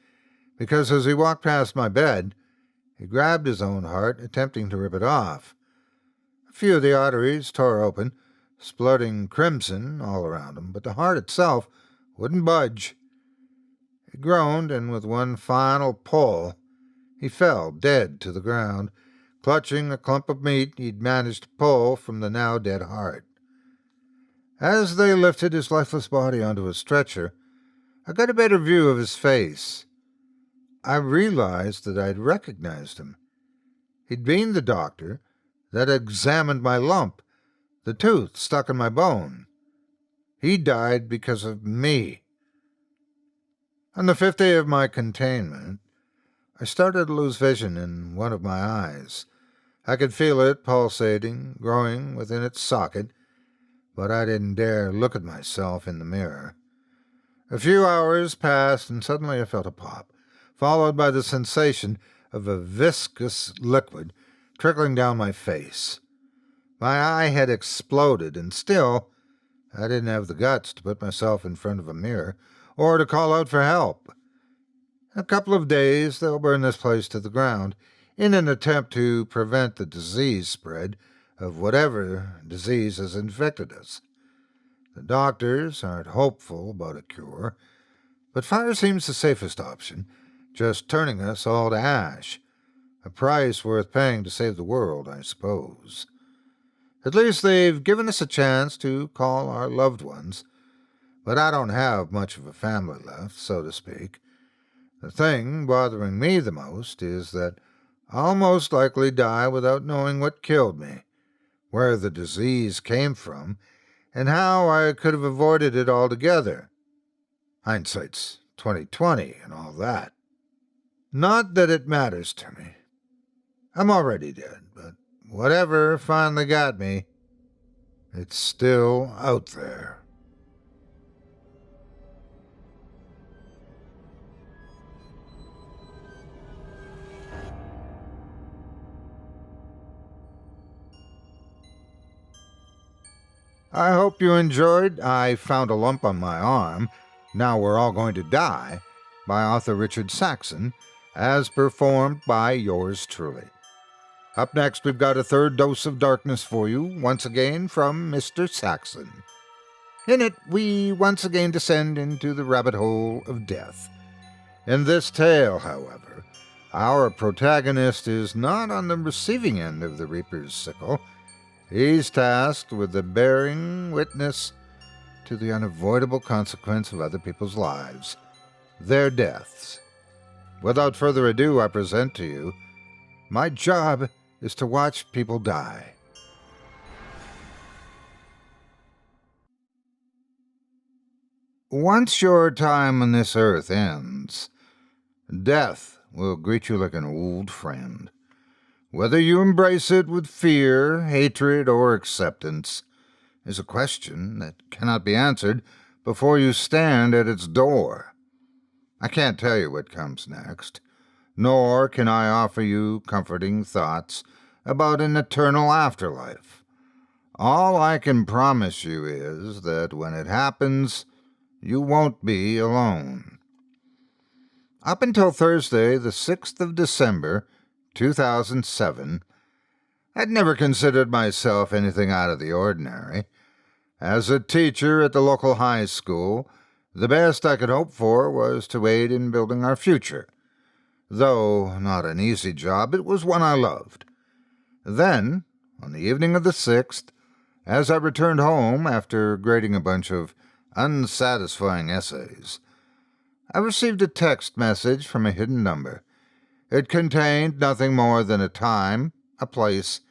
because as he walked past my bed, he grabbed his own heart, attempting to rip it off. A few of the arteries tore open, splurting crimson all around him, but the heart itself wouldn't budge. He groaned, and with one final pull, he fell dead to the ground, clutching a clump of meat he'd managed to pull from the now dead heart. As they lifted his lifeless body onto a stretcher, I got a better view of his face. I realized that I'd recognized him. He'd been the doctor that examined my lump, the tooth stuck in my bone. He died because of me. On the 5th day of my containment, I started to lose vision in one of my eyes. I could feel it pulsating, growing within its socket, but I didn't dare look at myself in the mirror. A few hours passed, and suddenly I felt a pop, followed by the sensation of a viscous liquid trickling down my face. My eye had exploded, and still, I didn't have the guts to put myself in front of a mirror or to call out for help. In a couple of days, they'll burn this place to the ground in an attempt to prevent the disease spread of whatever disease has infected us. The doctors aren't hopeful about a cure, but fire seems the safest option, just turning us all to ash. A price worth paying to save the world, I suppose. At least they've given us a chance to call our loved ones, but I don't have much of a family left, so to speak. The thing bothering me the most is that I'll most likely die without knowing what killed me, where the disease came from, and how I could have avoided it altogether. Hindsight's 20/20 and all that. Not that it matters to me. I'm already dead, but whatever finally got me, it's still out there. I hope you enjoyed I Found a Lump on My Arm, Now We're All Going to Die, by author Richard Saxon, as performed by yours truly. Up next, we've got a third dose of darkness for you, once again from Mr. Saxon. In it, we once again descend into the rabbit hole of death. In this tale, however, our protagonist is not on the receiving end of the Reaper's sickle. He's tasked with the bearing witness to the unavoidable consequence of other people's lives, their deaths. Without further ado, I present to you, my job is to watch people die. Once your time on this earth ends, death will greet you like an old friend. Whether you embrace it with fear, hatred, or acceptance is a question that cannot be answered before you stand at its door. I can't tell you what comes next, nor can I offer you comforting thoughts about an eternal afterlife. All I can promise you is that when it happens, you won't be alone. Up until Thursday, the 6th of December, 2007, I'd never considered myself anything out of the ordinary. As a teacher at the local high school, the best I could hope for was to aid in building our future. Though not an easy job, it was one I loved. Then, on the evening of the 6th, as I returned home after grading a bunch of unsatisfying essays, I received a text message from a hidden number. It contained nothing more than a time, a place,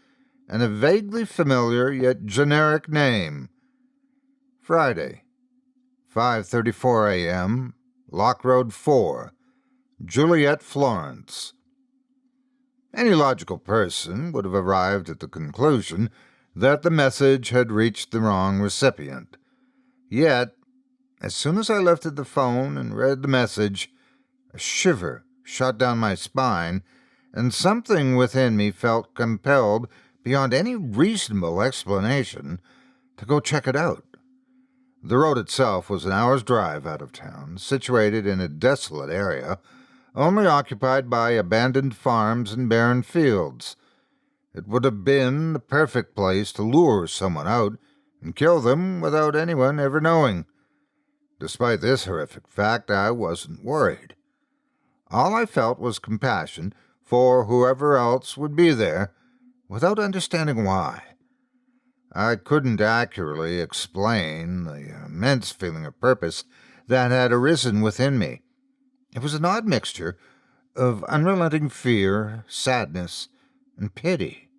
and a vaguely familiar yet generic name. Friday, 5:34 a.m., Lock Road 4, Juliet, Florence. Any logical person would have arrived at the conclusion that the message had reached the wrong recipient. Yet, as soon as I lifted the phone and read the message, a shiver shot down my spine, and something within me felt compelled, beyond any reasonable explanation, to go check it out. The road itself was an hour's drive out of town, situated in a desolate area, only occupied by abandoned farms and barren fields. It would have been the perfect place to lure someone out and kill them without anyone ever knowing. Despite this horrific fact, I wasn't worried. All I felt was compassion for whoever else would be there, without understanding why. I couldn't accurately explain the immense feeling of purpose that had arisen within me. It was an odd mixture of unrelenting fear, sadness, and pity.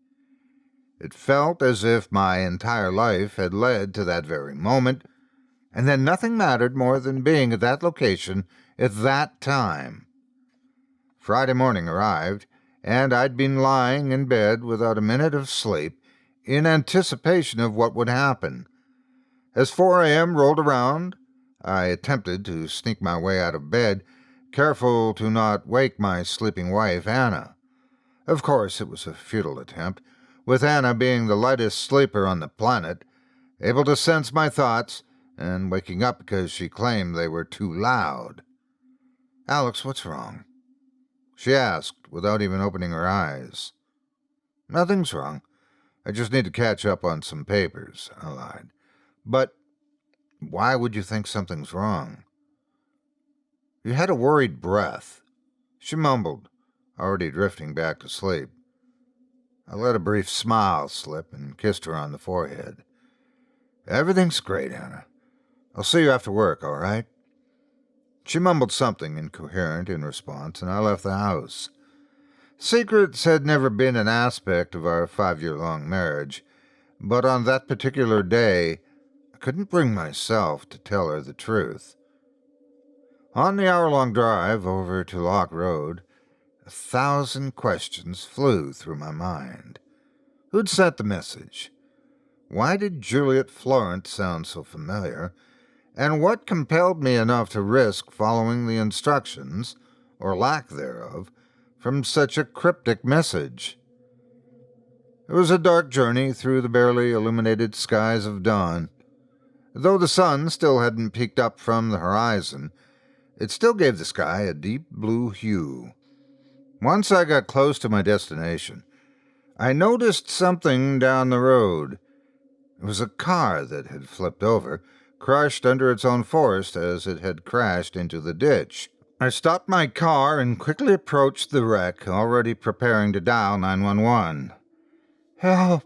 It felt as if my entire life had led to that very moment, and then nothing mattered more than being at that location at that time. Friday morning arrived, and I'd been lying in bed without a minute of sleep in anticipation of what would happen. As 4 a.m. rolled around, I attempted to sneak my way out of bed, careful to not wake my sleeping wife, Anna. Of course, it was a futile attempt, with Anna being the lightest sleeper on the planet, able to sense my thoughts, and waking up because she claimed they were too loud. "Alex, what's wrong?" she asked, without even opening her eyes. "Nothing's wrong. I just need to catch up on some papers," I lied. "But why would you think something's wrong?" "You had a worried breath," she mumbled, already drifting back to sleep. I let a brief smile slip and kissed her on the forehead. "Everything's great, Anna. I'll see you after work, all right?" She mumbled something incoherent in response, and I left the house. Secrets had never been an aspect of our 5-year-long marriage, but on that particular day, I couldn't bring myself to tell her the truth. On the hour-long drive over to Lock Road, 1,000 questions flew through my mind. Who'd sent the message? Why did Juliet Florence sound so familiar? And what compelled me enough to risk following the instructions, or lack thereof, from such a cryptic message? It was a dark journey through the barely illuminated skies of dawn. Though the sun still hadn't peeked up from the horizon, it still gave the sky a deep blue hue. Once I got close to my destination, I noticed something down the road. It was a car that had flipped over, crushed under its own force as it had crashed into the ditch. I stopped my car and quickly approached the wreck, already preparing to dial 911. "Help!"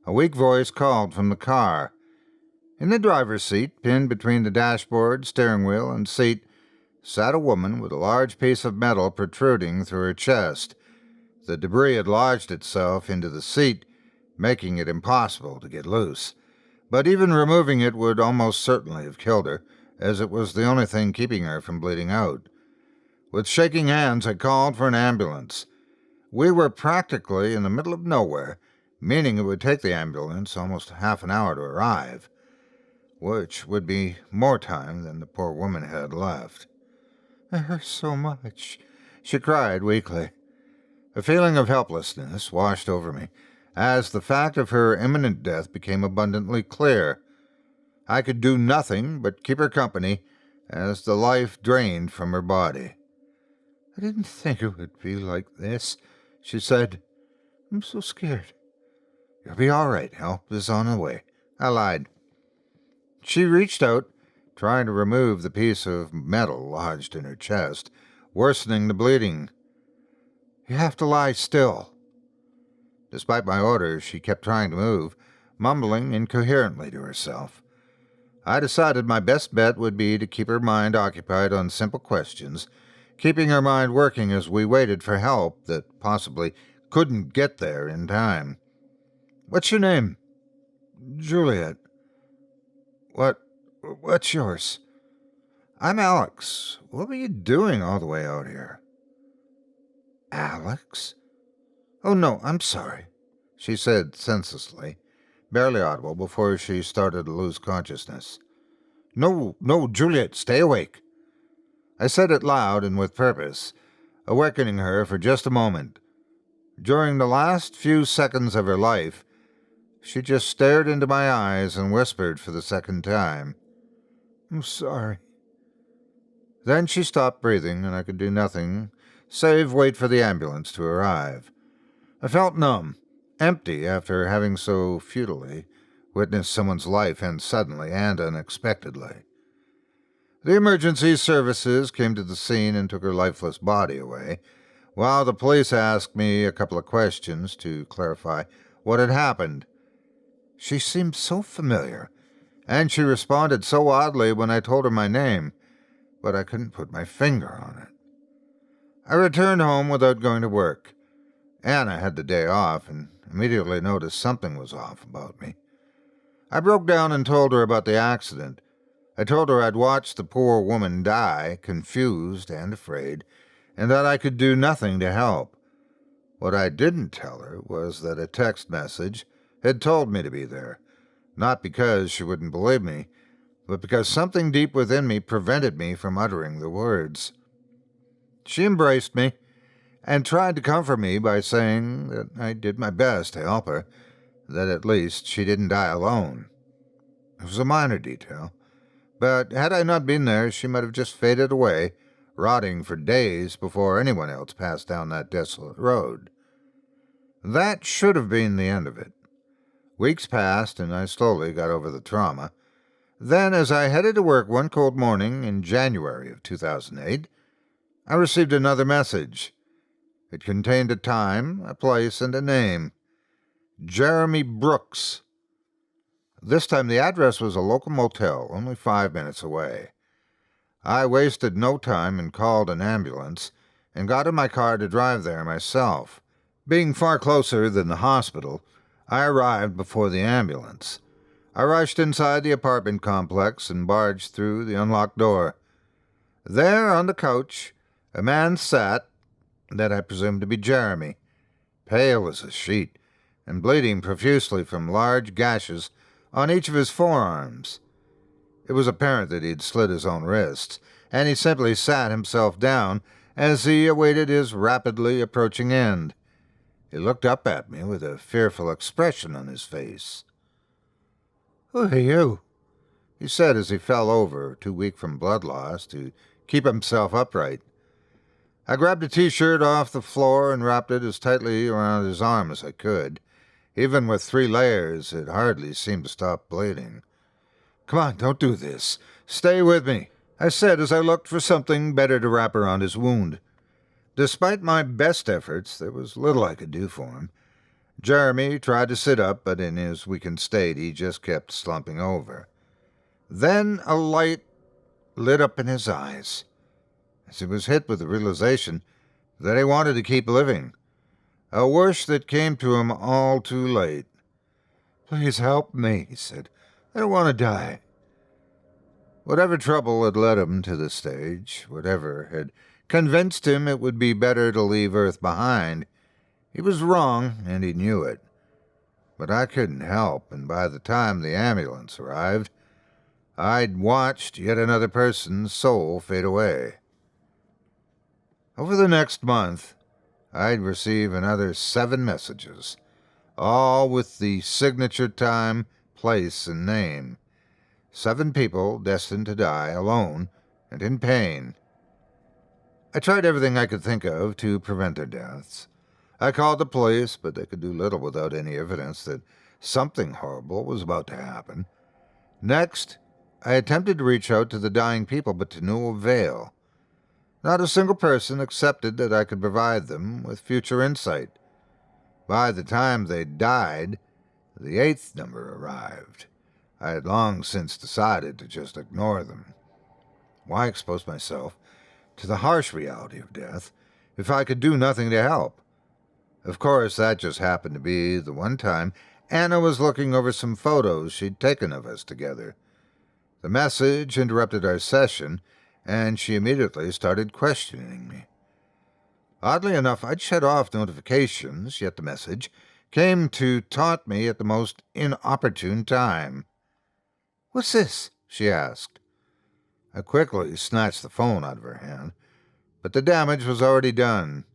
a weak voice called from the car. In the driver's seat, pinned between the dashboard, steering wheel, and seat, sat a woman with a large piece of metal protruding through her chest. The debris had lodged itself into the seat, making it impossible to get loose. But even removing it would almost certainly have killed her, as it was the only thing keeping her from bleeding out. With shaking hands, I called for an ambulance. We were practically in the middle of nowhere, meaning it would take the ambulance almost half an hour to arrive, which would be more time than the poor woman had left. "It hurts so much," she cried weakly. A feeling of helplessness washed over me, as the fact of her imminent death became abundantly clear. I could do nothing but keep her company as the life drained from her body. "I didn't think it would be like this," she said. "I'm so scared." "You'll be all right. Help is on the way," I lied. She reached out, trying to remove the piece of metal lodged in her chest, worsening the bleeding. "You have to lie still." Despite my orders, she kept trying to move, mumbling incoherently to herself. I decided my best bet would be to keep her mind occupied on simple questions, keeping her mind working as we waited for help that possibly couldn't get there in time. "What's your name?" "Juliet." What's yours?" "I'm Alex. What were you doing all the way out here?" "Alex? Oh, no, I'm sorry," she said senselessly, barely audible before she started to lose consciousness. No, Juliet, stay awake." I said it loud and with purpose, awakening her for just a moment. During the last few seconds of her life, she just stared into my eyes and whispered for the second time, "I'm sorry." Then she stopped breathing, and I could do nothing save wait for the ambulance to arrive. I felt numb, empty after having so futilely witnessed someone's life end suddenly and unexpectedly. The emergency services came to the scene and took her lifeless body away, while the police asked me a couple of questions to clarify what had happened. She seemed so familiar, and she responded so oddly when I told her my name, but I couldn't put my finger on it. I returned home without going to work. Anna had the day off and immediately noticed something was off about me. I broke down and told her about the accident. I told her I'd watched the poor woman die, confused and afraid, and that I could do nothing to help. What I didn't tell her was that a text message had told me to be there, not because she wouldn't believe me, but because something deep within me prevented me from uttering the words. She embraced me and tried to comfort me by saying that I did my best to help her, that at least she didn't die alone. It was a minor detail, but had I not been there, she might have just faded away, rotting for days before anyone else passed down that desolate road. That should have been the end of it. Weeks passed, and I slowly got over the trauma. Then, as I headed to work one cold morning in January of 2008, I received another message. It contained a time, a place, and a name. Jeremy Brooks. This time the address was a local motel, only 5 minutes away. I wasted no time and called an ambulance and got in my car to drive there myself. Being far closer than the hospital, I arrived before the ambulance. I rushed inside the apartment complex and barged through the unlocked door. There, on the couch, a man sat that I presumed to be Jeremy, pale as a sheet, and bleeding profusely from large gashes on each of his forearms. It was apparent that he'd slit his own wrists, and he simply sat himself down as he awaited his rapidly approaching end. He looked up at me with a fearful expression on his face. "Who are you?" he said as he fell over, too weak from blood loss to keep himself upright. I grabbed a T-shirt off the floor and wrapped it as tightly around his arm as I could. Even with 3 layers, it hardly seemed to stop bleeding. "Come on, don't do this. Stay with me," I said as I looked for something better to wrap around his wound. Despite my best efforts, there was little I could do for him. Jeremy tried to sit up, but in his weakened state, he just kept slumping over. Then a light lit up in his eyes, as he was hit with the realization that he wanted to keep living, a wish that came to him all too late. "Please help me," he said. "I don't want to die." Whatever trouble had led him to the stage, whatever had convinced him it would be better to leave Earth behind, he was wrong, and he knew it. But I couldn't help, and by the time the ambulance arrived, I'd watched yet another person's soul fade away. Over the next month, I'd receive another 7 messages, all with the signature time, place, and name. 7 people destined to die alone and in pain. I tried everything I could think of to prevent their deaths. I called the police, but they could do little without any evidence that something horrible was about to happen. Next, I attempted to reach out to the dying people, but to no avail. Not a single person accepted that I could provide them with future insight. By the time they died, the 8th number arrived. I had long since decided to just ignore them. Why expose myself to the harsh reality of death if I could do nothing to help? Of course, that just happened to be the one time Anna was looking over some photos she'd taken of us together. The message interrupted our session, and she immediately started questioning me. Oddly enough, I'd shut off notifications, yet the message came to taunt me at the most inopportune time. "What's this?" she asked. I quickly snatched the phone out of her hand, but the damage was already done.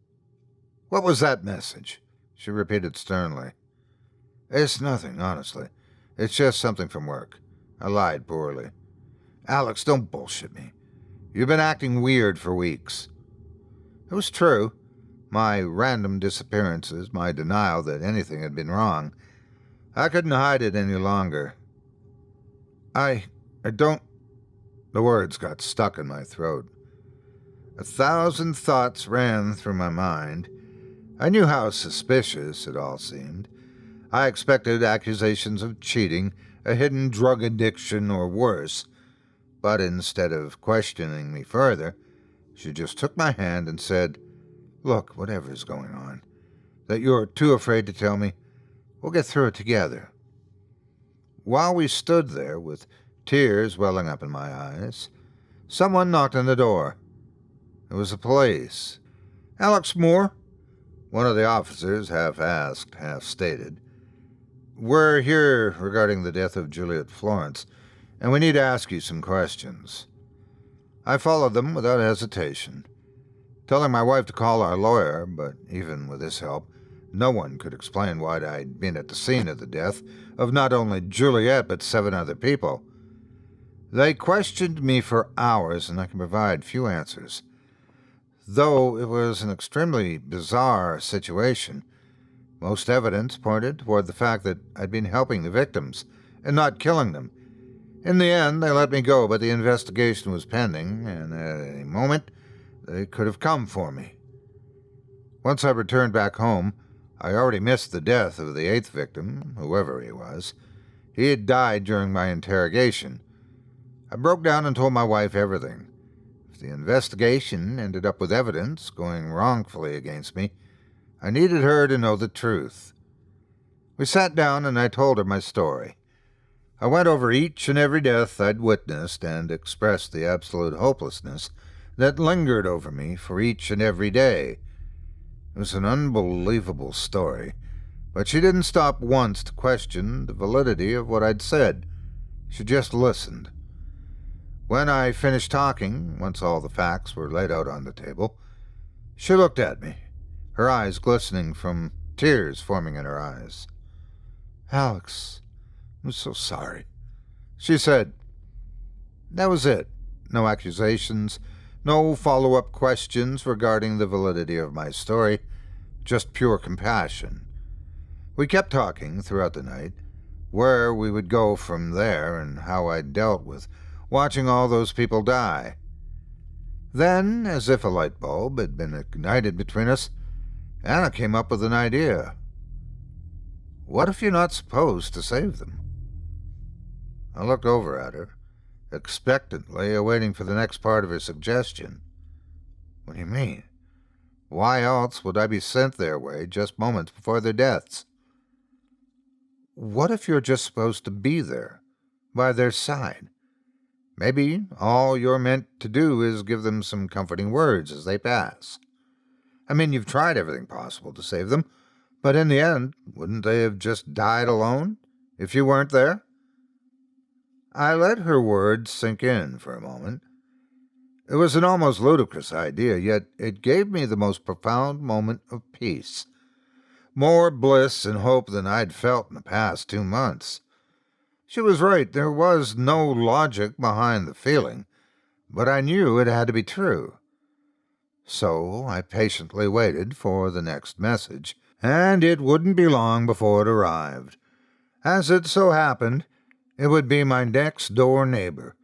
"What was that message?" she repeated sternly. "It's nothing, honestly. It's just something from work." I lied poorly. "Alex, don't bullshit me. You've been acting weird for weeks." It was true. My random disappearances, my denial that anything had been wrong. I couldn't hide it any longer. I don't... The words got stuck in my throat. 1,000 thoughts ran through my mind. I knew how suspicious it all seemed. I expected accusations of cheating, a hidden drug addiction, or worse. But instead of questioning me further, she just took my hand and said, "Look, whatever's going on, that you're too afraid to tell me, we'll get through it together." While we stood there with tears welling up in my eyes, someone knocked on the door. It was the police. "Alex Moore?" One of the officers half asked, half stated. "We're here regarding the death of Juliet Florence, and we need to ask you some questions." I followed them without hesitation, telling my wife to call our lawyer, but even with his help, no one could explain why I'd been at the scene of the death of not only Juliet but 7 other people. They questioned me for hours, and I can provide few answers. Though it was an extremely bizarre situation, most evidence pointed toward the fact that I'd been helping the victims and not killing them. In the end, they let me go, but the investigation was pending, and at any moment, they could have come for me. Once I returned back home, I already missed the death of the 8th victim, whoever he was. He had died during my interrogation. I broke down and told my wife everything. If the investigation ended up with evidence going wrongfully against me, I needed her to know the truth. We sat down and I told her my story. I went over each and every death I'd witnessed and expressed the absolute hopelessness that lingered over me for each and every day. It was an unbelievable story, but she didn't stop once to question the validity of what I'd said. She just listened. When I finished talking, once all the facts were laid out on the table, she looked at me, her eyes glistening from tears forming in her eyes. "Alex, I'm so sorry," she said. That was it. No accusations, no follow-up questions regarding the validity of my story, just pure compassion. We kept talking throughout the night, where we would go from there and how I dealt with watching all those people die. Then, as if a light bulb had been ignited between us, Anna came up with an idea. "What if you're not supposed to save them?" I looked over at her, expectantly awaiting for the next part of her suggestion. "What do you mean? Why else would I be sent their way just moments before their deaths?" "What if you're just supposed to be there, by their side? Maybe all you're meant to do is give them some comforting words as they pass. I mean, you've tried everything possible to save them, but in the end, wouldn't they have just died alone if you weren't there?" I let her words sink in for a moment. It was an almost ludicrous idea, yet it gave me the most profound moment of peace. More bliss and hope than I'd felt in the past 2 months. She was right, there was no logic behind the feeling, but I knew it had to be true. So I patiently waited for the next message, and it wouldn't be long before it arrived. As it so happened, it would be my next-door neighbor,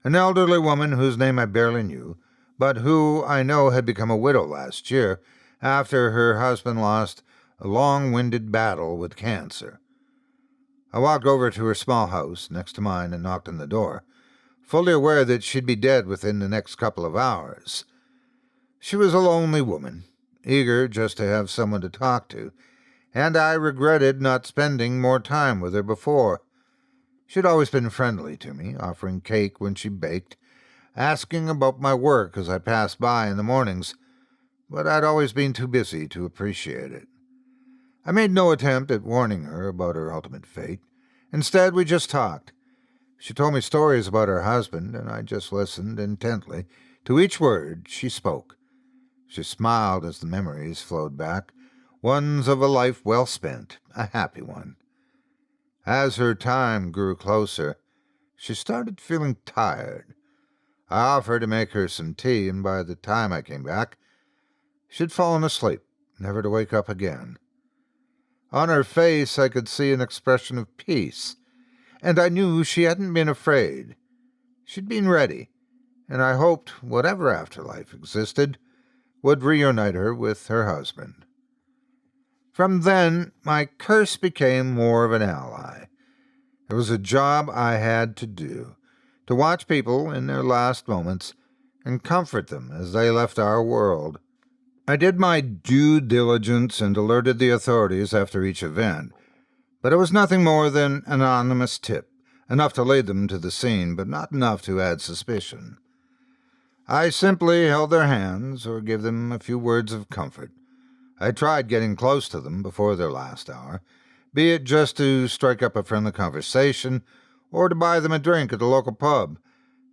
an elderly woman whose name I barely knew, but who I know had become a widow last year after her husband lost a long-winded battle with cancer. I walked over to her small house next to mine and knocked on the door, fully aware that she'd be dead within the next couple of hours. She was a lonely woman, eager just to have someone to talk to, and I regretted not spending more time with her before. She'd always been friendly to me, offering cake when she baked, asking about my work as I passed by in the mornings, but I'd always been too busy to appreciate it. I made no attempt at warning her about her ultimate fate. Instead, we just talked. She told me stories about her husband, and I just listened intently to each word she spoke. She smiled as the memories flowed back, ones of a life well spent, a happy one. As her time grew closer, she started feeling tired. I offered to make her some tea, and by the time I came back, she'd fallen asleep, never to wake up again. On her face I could see an expression of peace, and I knew she hadn't been afraid. She'd been ready, and I hoped whatever afterlife existed would reunite her with her husband. From then, my curse became more of an ally. It was a job I had to do, to watch people in their last moments and comfort them as they left our world. I did my due diligence and alerted the authorities after each event, but it was nothing more than an anonymous tip, enough to lead them to the scene, but not enough to add suspicion. I simply held their hands or gave them a few words of comfort. I tried getting close to them before their last hour, be it just to strike up a friendly conversation or to buy them a drink at the local pub,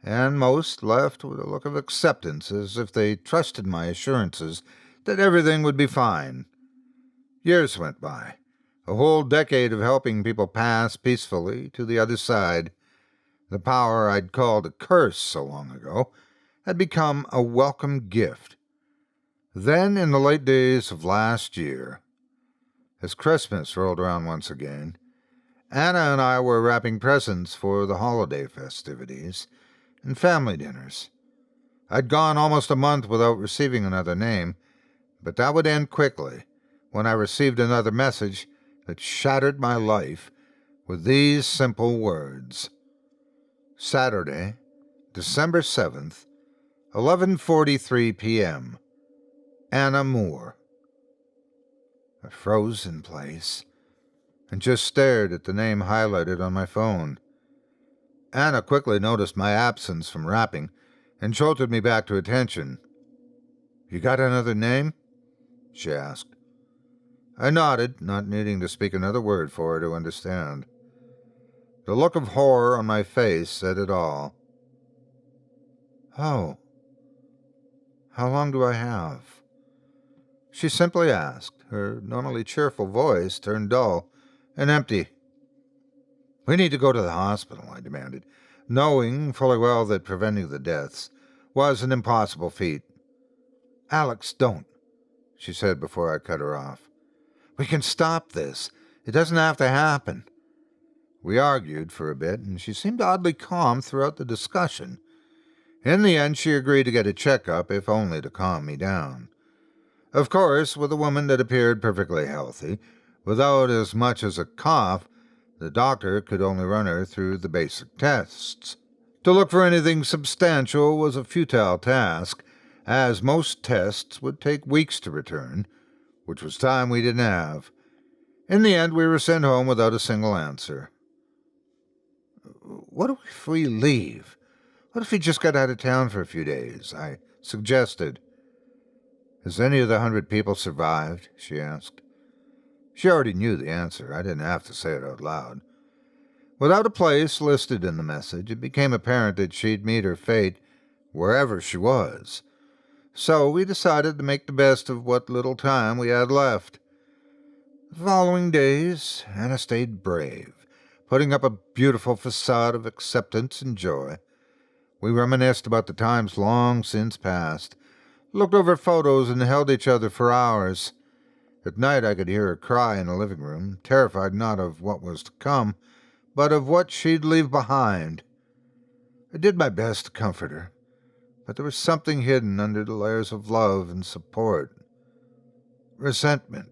and most left with a look of acceptance as if they trusted my assurances that everything would be fine. Years went by, a whole decade of helping people pass peacefully to the other side. The power I'd called a curse so long ago had become a welcome gift. Then, in the late days of last year, as Christmas rolled around once again, Anna and I were wrapping presents for the holiday festivities and family dinners. I'd gone almost a month without receiving another name, but that would end quickly when I received another message that shattered my life with these simple words. Saturday, December 7th, 11:43 p.m. Anna Moore. I froze in place and just stared at the name highlighted on my phone. Anna quickly noticed my absence from rapping and jolted me back to attention. "You got another name?" she asked. I nodded, not needing to speak another word for her to understand. The look of horror on my face said it all. "Oh, how long do I have?" she simply asked, her normally cheerful voice turned dull and empty. "We need to go to the hospital," I demanded, knowing fully well that preventing the deaths was an impossible feat. "Alex, don't," she said before I cut her off. "We can stop this. It doesn't have to happen." We argued for a bit, and she seemed oddly calm throughout the discussion. In the end, she agreed to get a checkup, if only to calm me down. Of course, with a woman that appeared perfectly healthy, without as much as a cough, the doctor could only run her through the basic tests. To look for anything substantial was a futile task, as most tests would take weeks to return, which was time we didn't have. In the end, we were sent home without a single answer. "What if we leave? What if we just got out of town for a few days?" I suggested. "Has any of the 100 people survived?" she asked. She already knew the answer. I didn't have to say it out loud. Without a place listed in the message, it became apparent that she'd meet her fate wherever she was. So we decided to make the best of what little time we had left. The following days, Anna stayed brave, putting up a beautiful facade of acceptance and joy. We reminisced about the times long since past, looked over photos, and held each other for hours. At night I could hear her cry in the living room, terrified not of what was to come, but of what she'd leave behind. I did my best to comfort her, but there was something hidden under the layers of love and support. Resentment.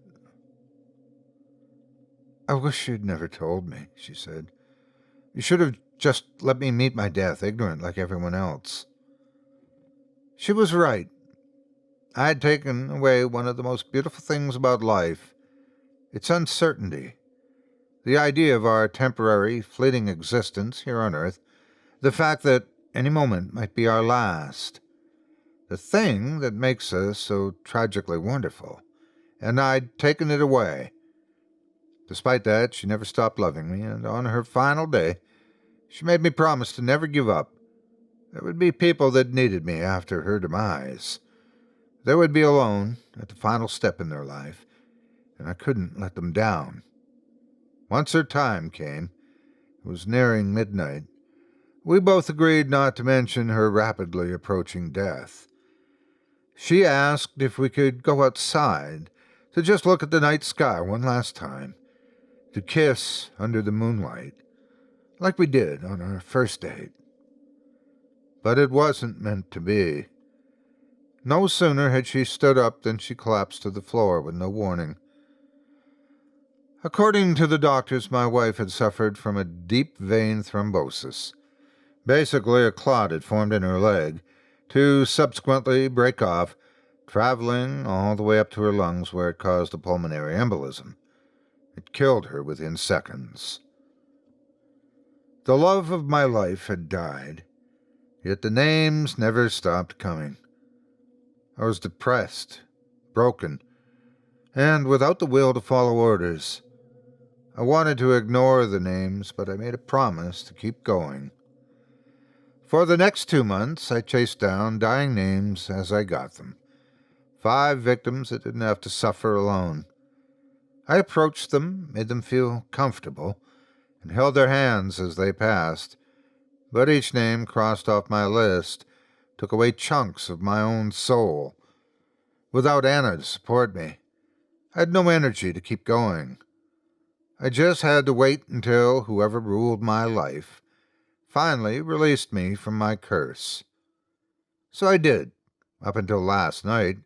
"I wish you'd never told me," she said. "You should have just let me meet my death, ignorant like everyone else." She was right. I had taken away one of the most beautiful things about life, its uncertainty. The idea of our temporary, fleeting existence here on Earth, the fact that any moment might be our last. The thing that makes us so tragically wonderful, and I'd taken it away. Despite that, she never stopped loving me, and on her final day, she made me promise to never give up. There would be people that needed me after her demise. They would be alone at the final step in their life, and I couldn't let them down. Once her time came, it was nearing midnight. We both agreed not to mention her rapidly approaching death. She asked if we could go outside to just look at the night sky one last time, to kiss under the moonlight, like we did on our first date. But it wasn't meant to be. No sooner had she stood up than she collapsed to the floor with no warning. According to the doctors, my wife had suffered from a deep vein thrombosis. Basically, a clot had formed in her leg, to subsequently break off, traveling all the way up to her lungs where it caused a pulmonary embolism. It killed her within seconds. The love of my life had died, yet the names never stopped coming. I was depressed, broken, and without the will to follow orders. I wanted to ignore the names, but I made a promise to keep going. For the next 2 months, I chased down dying names as I got them. 5 victims that didn't have to suffer alone. I approached them, made them feel comfortable, and held their hands as they passed. But each name crossed off my list took away chunks of my own soul. Without Anna to support me, I had no energy to keep going. I just had to wait until whoever ruled my life finally released me from my curse. So I did, up until last night,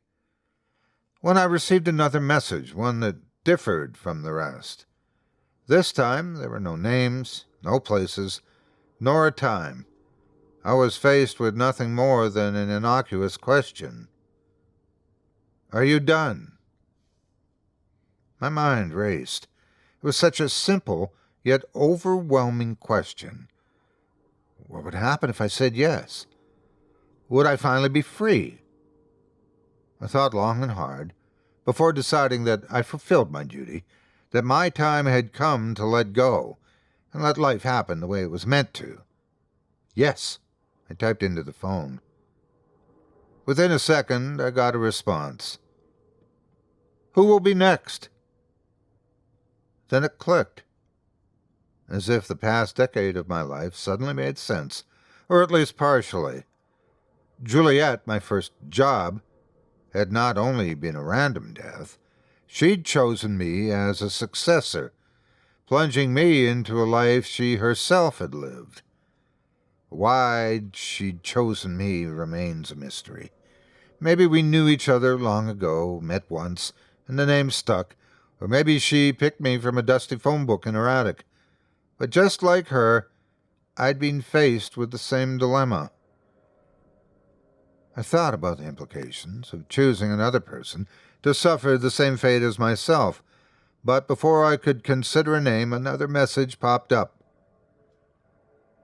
when I received another message, one that differed from the rest. This time there were no names, no places, nor a time. I was faced with nothing more than an innocuous question. Are you done? My mind raced. It was such a simple, yet overwhelming question. What would happen if I said yes? Would I finally be free? I thought long and hard, before deciding that I fulfilled my duty, that my time had come to let go, and let life happen the way it was meant to. Yes, I typed into the phone. Within a second, I got a response. Who will be next? Then it clicked, as if the past decade of my life suddenly made sense, or at least partially. Juliet, my first job, had not only been a random death, she'd chosen me as a successor, plunging me into a life she herself had lived. Why she'd chosen me remains a mystery. Maybe we knew each other long ago, met once, and the name stuck, or maybe she picked me from a dusty phone book in her attic. But just like her, I'd been faced with the same dilemma. I thought about the implications of choosing another person to suffer the same fate as myself, but before I could consider a name, another message popped up.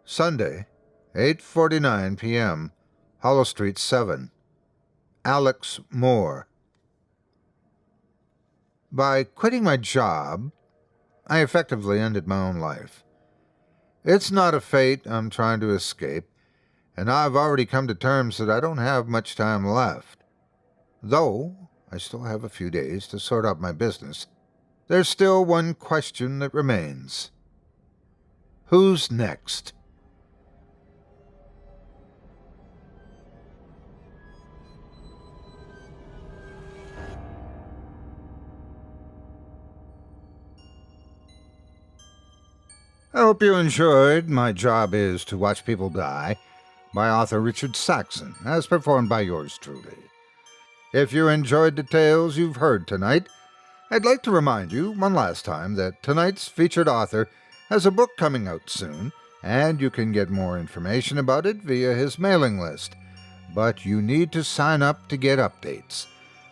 Sunday, 8:49 p.m., Hollow Street 7. Alex Moore. By quitting my job, I effectively ended my own life. It's not a fate I'm trying to escape, and I've already come to terms that I don't have much time left. Though I still have a few days to sort out my business, there's still one question that remains. Who's next? I hope you enjoyed My Job Is to Watch People Die by author Richard Saxon, as performed by yours truly. If you enjoyed the tales you've heard tonight, I'd like to remind you one last time that tonight's featured author has a book coming out soon, and you can get more information about it via his mailing list. But you need to sign up to get updates.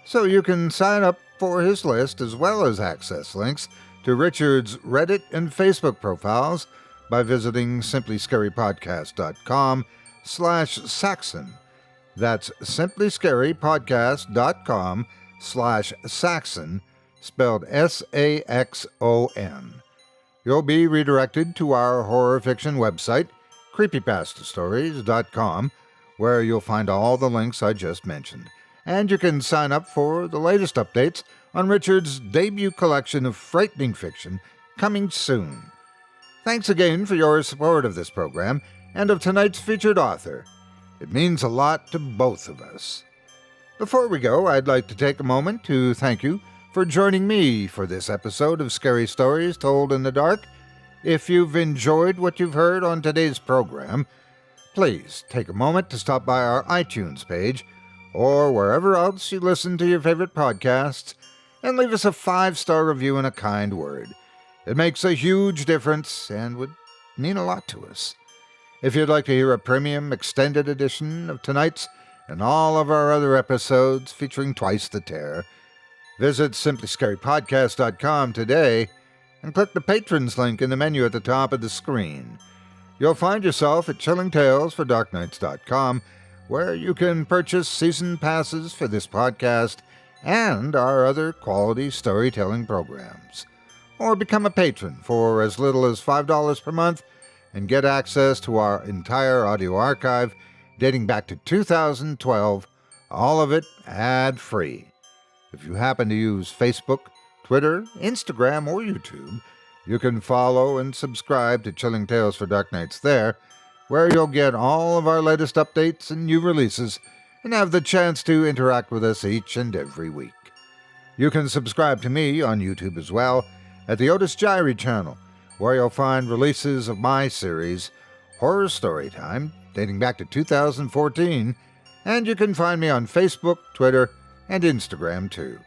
So you can sign up for his list as well as access links to Richard's Reddit and Facebook profiles by visiting simplyscarypodcast.com/Saxon. That's simplyscarypodcast.com/Saxon, spelled Saxon. You'll be redirected to our horror fiction website, Creepypastastories.com, where you'll find all the links I just mentioned. And you can sign up for the latest updates on Richard's debut collection of frightening fiction, coming soon. Thanks again for your support of this program and of tonight's featured author. It means a lot to both of us. Before we go, I'd like to take a moment to thank you for joining me for this episode of Scary Stories Told in the Dark. If you've enjoyed what you've heard on today's program, please take a moment to stop by our iTunes page or wherever else you listen to your favorite podcasts and leave us a 5-star review and a kind word. It makes a huge difference and would mean a lot to us. If you'd like to hear a premium extended edition of tonight's and all of our other episodes featuring Twice the Terror, visit simplyscarypodcast.com today and click the Patrons link in the menu at the top of the screen. You'll find yourself at chillingtalesfordarknights.com, where you can purchase season passes for this podcast and our other quality storytelling programs. Or become a patron for as little as $5 per month and get access to our entire audio archive dating back to 2012, all of it ad-free. If you happen to use Facebook, Twitter, Instagram, or YouTube, you can follow and subscribe to Chilling Tales for Dark Nights there, where you'll get all of our latest updates and new releases and have the chance to interact with us each and every week. You can subscribe to me on YouTube as well at the Otis Jiry channel, where you'll find releases of my series, Horror Storytime, dating back to 2014, and you can find me on Facebook, Twitter, and Instagram too.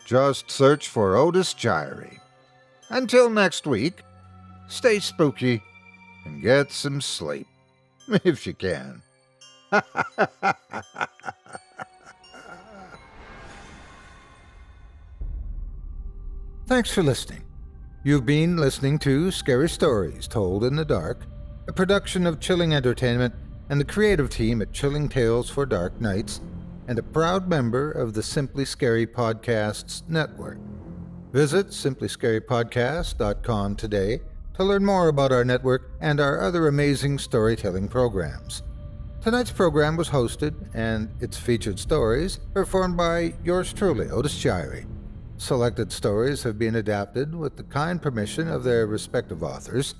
Just search for Otis Jiry. Until next week, stay spooky and get some sleep. If you can. Thanks for listening. You've been listening to Scary Stories Told in the Dark, a production of Chilling Entertainment and the creative team at Chilling Tales for Dark Nights, and a proud member of the Simply Scary Podcasts network. Visit simplyscarypodcast.com today to learn more about our network and our other amazing storytelling programs. Tonight's program was hosted, and its featured stories performed by yours truly, Otis Jiry. Selected stories have been adapted with the kind permission of their respective authors.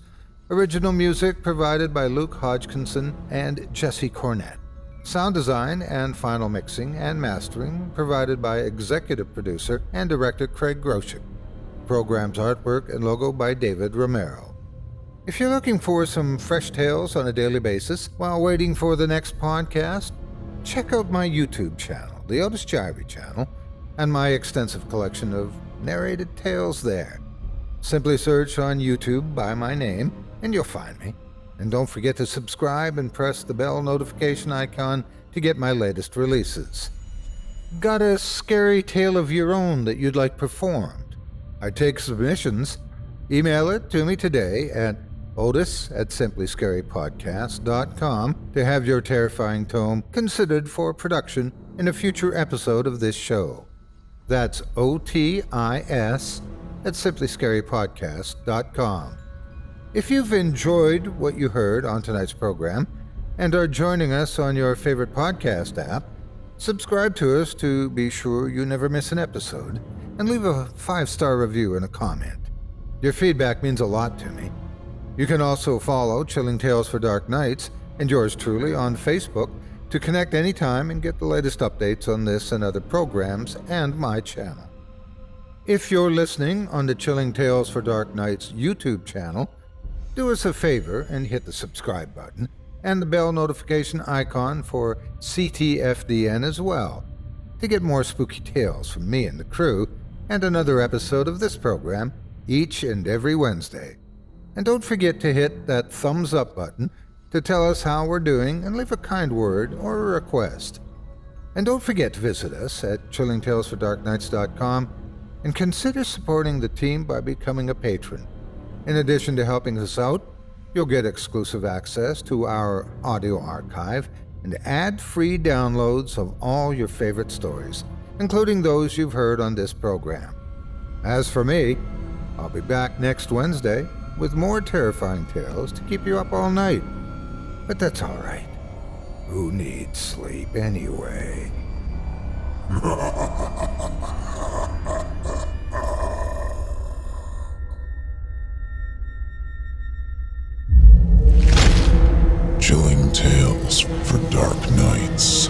Original music provided by Luke Hodgkinson and Jesse Cornett. Sound design and final mixing and mastering provided by executive producer and director Craig Groshek. Program's artwork and logo by David Romero. If you're looking for some fresh tales on a daily basis while waiting for the next podcast, check out my YouTube channel, the Otis Jiry channel, and my extensive collection of narrated tales there. Simply search on YouTube by my name and you'll find me. And don't forget to subscribe and press the bell notification icon to get my latest releases. Got a scary tale of your own that you'd like performed? I take submissions. Email it to me today at otis@simplyscarypodcast.com to have your terrifying tome considered for production in a future episode of this show. That's OTIS@simplyscarypodcast.com. If you've enjoyed what you heard on tonight's program and are joining us on your favorite podcast app, subscribe to us to be sure you never miss an episode, and leave a 5-star review and a comment. Your feedback means a lot to me. You can also follow Chilling Tales for Dark Nights and yours truly on Facebook to connect anytime and get the latest updates on this and other programs and my channel. If you're listening on the Chilling Tales for Dark Nights YouTube channel, do us a favor and hit the subscribe button and the bell notification icon for ctfdn as well to get more spooky tales from me and the crew and another episode of this program each and every Wednesday. And don't forget to hit that thumbs up button to tell us how we're doing and leave a kind word or a request. And don't forget to visit us at chillingtalesfordarknights.com and consider supporting the team by becoming a patron. In addition to helping us out, you'll get exclusive access to our audio archive and ad-free downloads of all your favorite stories, including those you've heard on this program. As for me, I'll be back next Wednesday with more terrifying tales to keep you up all night. But that's all right. Who needs sleep anyway? Chilling Tales for Dark Nights.